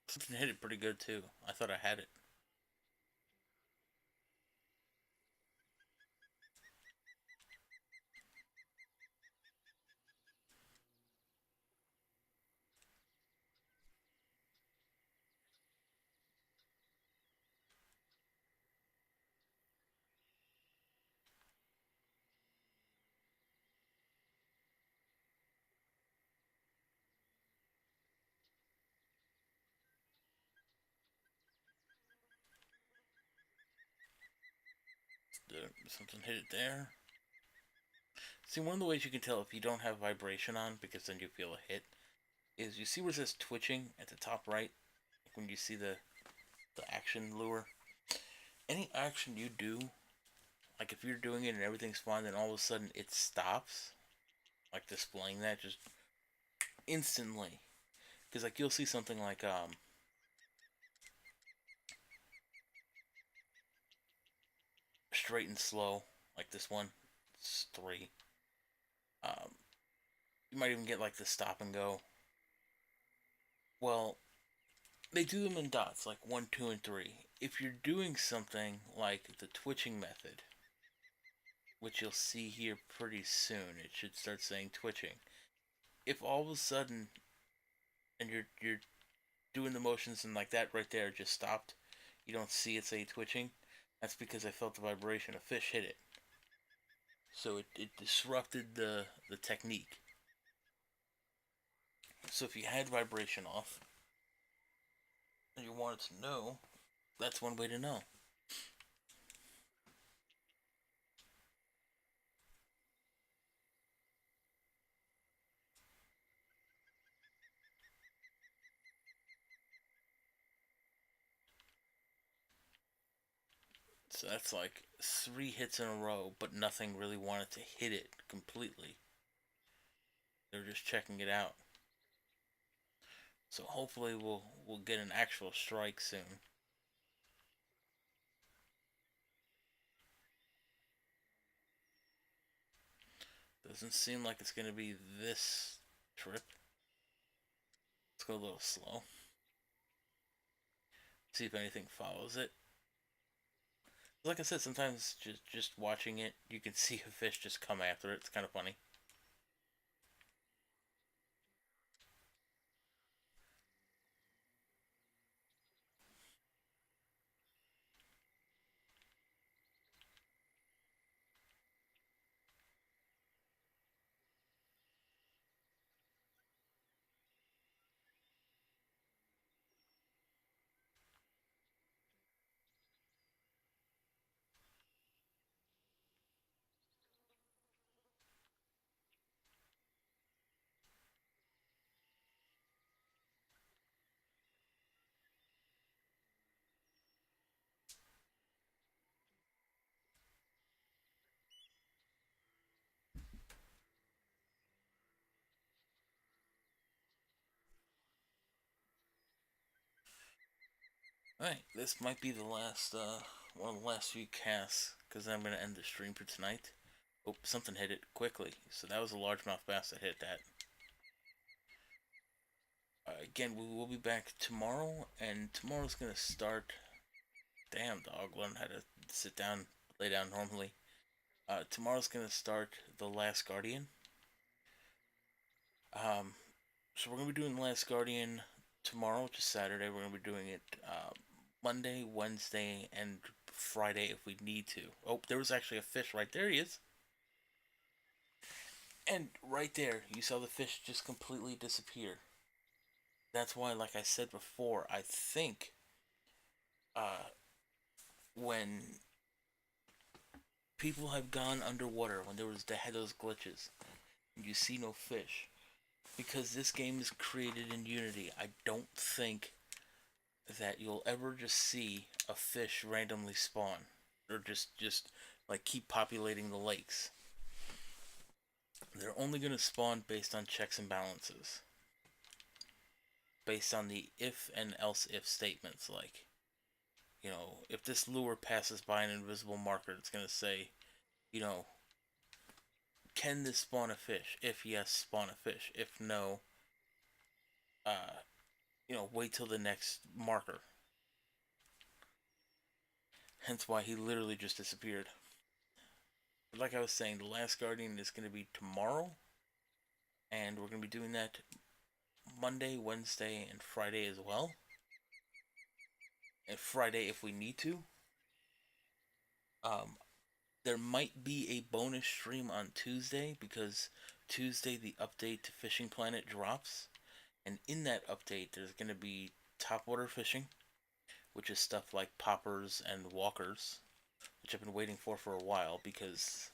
Something hit it pretty good too. I thought I had it. Something hit it there. See, one of the ways you can tell if you don't have vibration on, because then you feel a hit, is you see where it says twitching at the top right, when you see the action lure. Any action you do, like if you're doing it and everything's fine, then all of a sudden it stops, like displaying that just instantly. Because like you'll see something like straight and slow, like this one, it's 3. Um, you might even get like the stop and go. Well, they do them in dots, like 1, 2, and 3. If you're doing something like the twitching method, which you'll see here pretty soon, it should start saying twitching. If all of a sudden, and you're doing the motions and like that right there just stopped, you don't see it say twitching, that's because I felt the vibration. A fish hit it. So it disrupted the technique. So if you had vibration off and you wanted to know, that's one way to know. So that's like 3 hits in a row, but nothing really wanted to hit it completely. They're just checking it out. So hopefully we'll get an actual strike soon. Doesn't seem like it's gonna be this trip. Let's go a little slow. See if anything follows it. Like I said, sometimes just watching it, you can see a fish just come after it. It's kind of funny. Alright, this might be the last, one of the last few casts, because I'm going to end the stream for tonight. Oh, something hit it quickly. So that was a largemouth bass that hit that. Again, we will be back tomorrow, and tomorrow's going to start. Damn, dog, learn how to sit down, lay down normally. Tomorrow's going to start The Last Guardian. Um, so we're going to be doing The Last Guardian tomorrow, which is Saturday. We're going to be doing it Monday, Wednesday, and Friday if we need to. Oh, there was actually a fish right there. He is. And right there, you saw the fish just completely disappear. That's why, like I said before, I think uh, when people have gone underwater, when they had those glitches, and you see no fish, because this game is created in Unity, I don't think that you'll ever just see a fish randomly spawn, or just like keep populating the lakes. They're only going to spawn based on checks and balances, based on the if and else if statements. Like, if this lure passes by an invisible marker, it's going to say, you know, can this spawn a fish? If yes, spawn a fish. If no, uh, wait till the next marker. Hence why he literally just disappeared. But like I was saying, the last Guardian is going to be tomorrow, and we're going to be doing that Monday, Wednesday, and Friday as well. And Friday if we need to. Um, there might be a bonus stream on Tuesday because Tuesday the update to Fishing Planet drops, and in that update there's going to be topwater fishing, which is stuff like poppers and walkers, which I've been waiting for a while because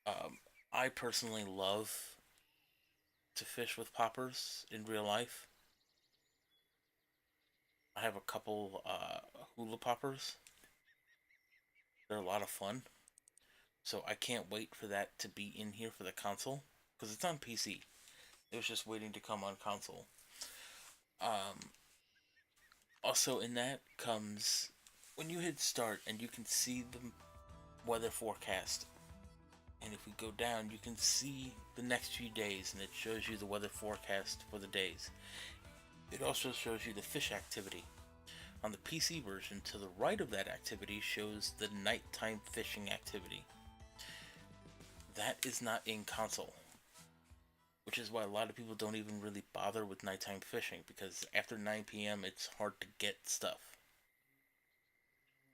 um, I personally love to fish with poppers in real life. I have a couple hula poppers. They're a lot of fun. So I can't wait for that to be in here for the console because it's on PC. It was just waiting to come on console. Um, Also, in that comes when you hit start and you can see the weather forecast. And if we go down, you can see the next few days, and it shows you the weather forecast for the days. It also shows you the fish activity. On the PC version, to the right of that activity shows the nighttime fishing activity. That is not in console, which is why a lot of people don't even really bother with nighttime fishing because after 9 p.m. it's hard to get stuff.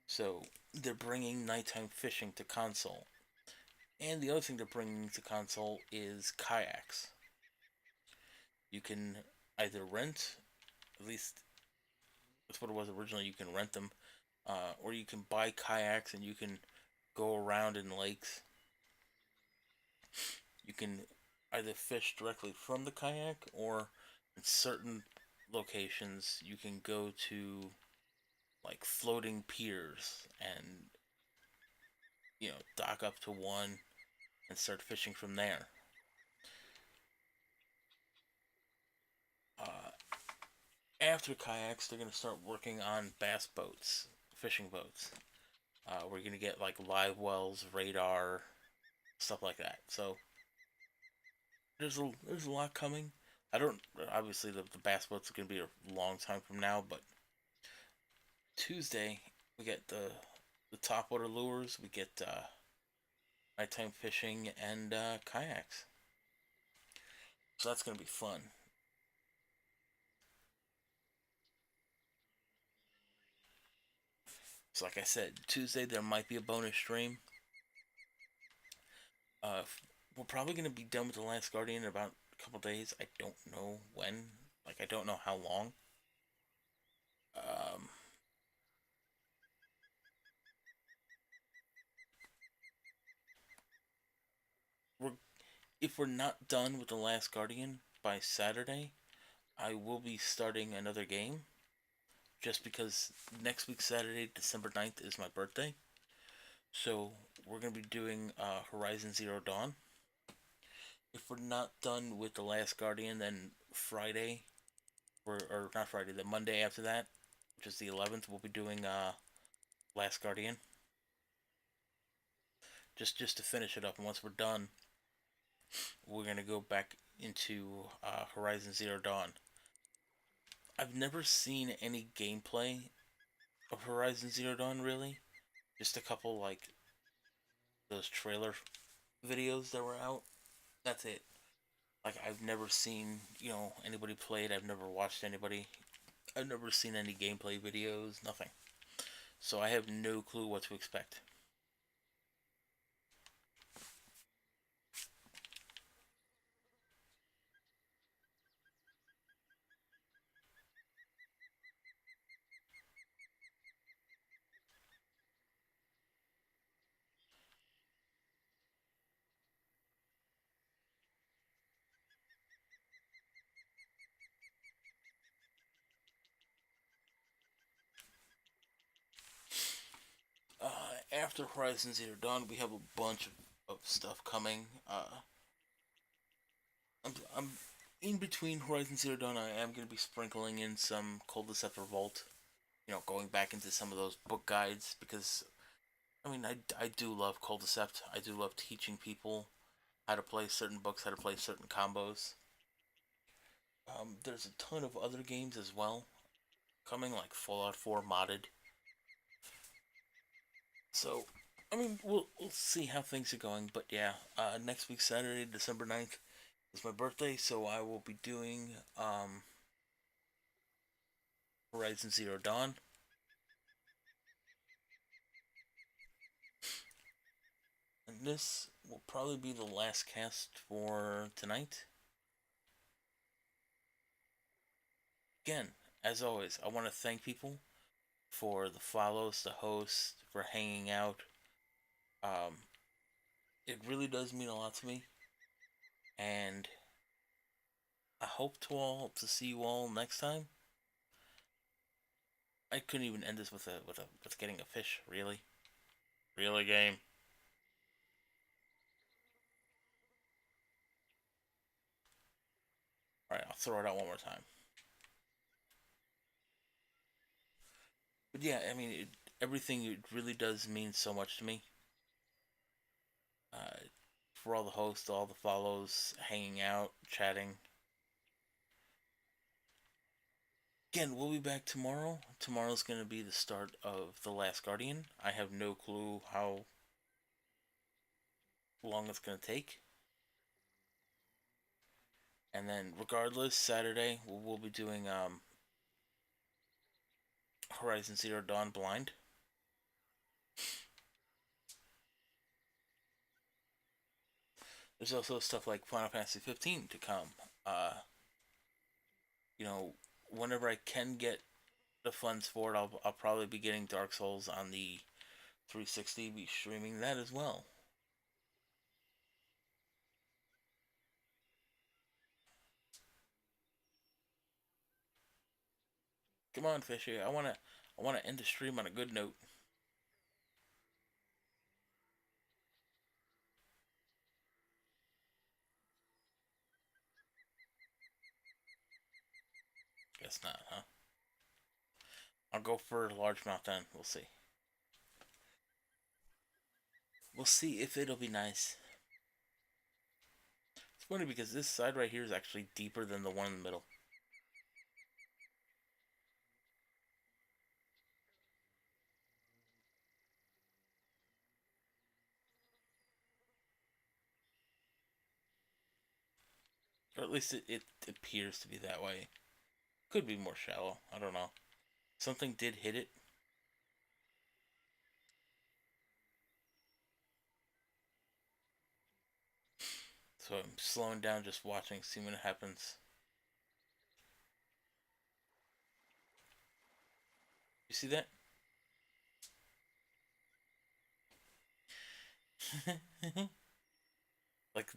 So they're bringing nighttime fishing to console. And the other thing they're bringing to console is kayaks. You can either rent, at least that's what it was originally, you can rent them, or you can buy kayaks and you can go around in lakes. You can either fish directly from the kayak or in certain locations you can go to like floating piers and dock up to one and start fishing from there. Uh, After kayaks, they're going to start working on bass boats, fishing boats. We're going to get like live wells, radar, stuff like that. So there's a lot coming. I don't obviously the bass boats are going to be a long time from now, but Tuesday we get the topwater lures, we get nighttime fishing and kayaks. So that's going to be fun. So like I said, Tuesday there might be a bonus stream. Uh, we're probably gonna be done with the Last Guardian in about a couple days. I don't know when. Like I don't know how long. Um, we're if we're not done with the Last Guardian by Saturday, I will be starting another game. Just because next week Saturday, December 9th, is my birthday. So we're gonna be doing Horizon Zero Dawn. If we're not done with the Last Guardian, then Friday, or not Friday, the Monday after that, which is the 11th, we'll be doing Last Guardian. Just to finish it up, and once we're done, we're gonna go back into Horizon Zero Dawn. I've never seen any gameplay of Horizon Zero Dawn really. Just a couple like those trailer videos that were out. That's it. Like I've never seen anybody play it. I've never watched anybody. I've never seen any gameplay videos. Nothing. So I have no clue what to expect. After Horizon Zero Dawn, we have a bunch of stuff coming. I'm in between Horizon Zero Dawn. I am going to be sprinkling in some Cold Deceptor Revolt. Going back into some of those book guides because I do love Cold Decept. I do love teaching people how to play certain books, how to play certain combos. There's a ton of other games as well coming, like Fallout 4 modded. So, I mean, we'll see how things are going. But yeah, next week, Saturday, December 9th, is my birthday, so I will be doing Horizon Zero Dawn. And this will probably be the last cast for tonight. Again, as always, I want to thank people for the follows, the hosts, for hanging out. Um, it really does mean a lot to me, and I hope to see you all next time. I couldn't even end this with getting a fish. Really, really game. All right, I'll throw it out one more time. But yeah, I mean, everything it really does mean so much to me. Uh, for all the hosts, all the follows, hanging out, chatting. Again, we'll be back tomorrow. Tomorrow's going to be the start of The Last Guardian. I have no clue how long it's going to take. And then, regardless, Saturday we'll be doing Horizon Zero Dawn Blind. There's also stuff like Final Fantasy 15 to come. Uh, you know, whenever I can get the funds for it, I'll probably be getting Dark Souls on the 360. Be streaming that as well. Come on, Fishy. I wanna end the stream on a good note. Guess not, huh? I'll go for largemouth then. We'll see. We'll see if it'll be nice. It's funny because this side right here is actually deeper than the one in the middle. Or at least it appears to be that way. Could be more shallow. I don't know. Something did hit it. So I'm slowing down just watching, see what happens. You see that? Like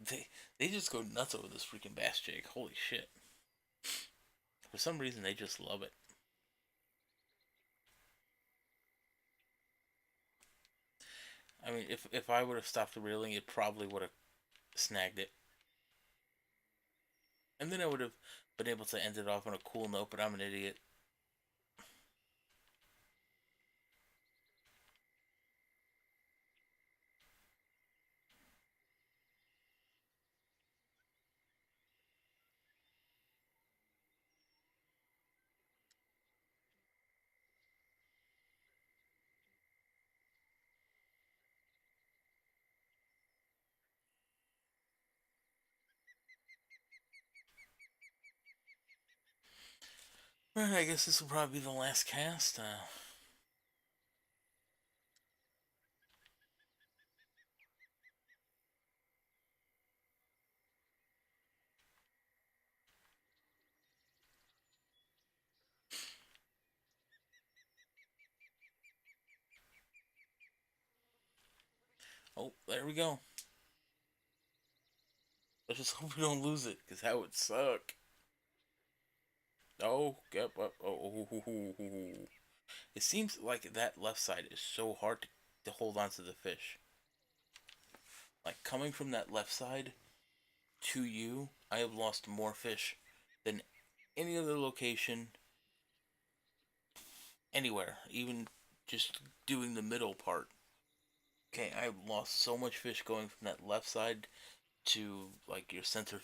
they just go nuts over this freaking bass jig. Holy shit. For some reason they just love it. I mean, if I would have stopped the reeling, it probably would have snagged it. And then I would have been able to end it off on a cool note, but I'm an idiot. Alright, I guess this will probably be the last cast. Oh, there we go. Let's just hope we don't lose it, because that would suck. Oh, get up. Oh. It seems like that left side is so hard to hold on to the fish. Like, coming from that left side to you, I have lost more fish than any other location anywhere, even just doing the middle part. Okay, I have lost so much fish going from that left side to like your center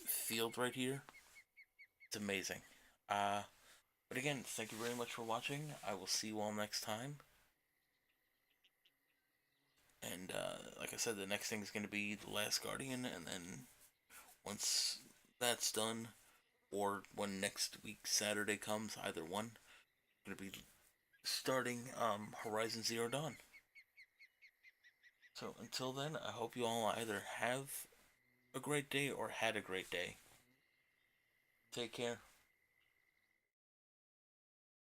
field right here. It's amazing. Uh, but again, thank you very much for watching. I will see you all next time. And like I said, the next thing is going to be The Last Guardian, and then once that's done, or when next week Saturday comes, either one, I'm going to be starting Horizon Zero Dawn. So until then, I hope you all either have a great day or had a great day. Take care.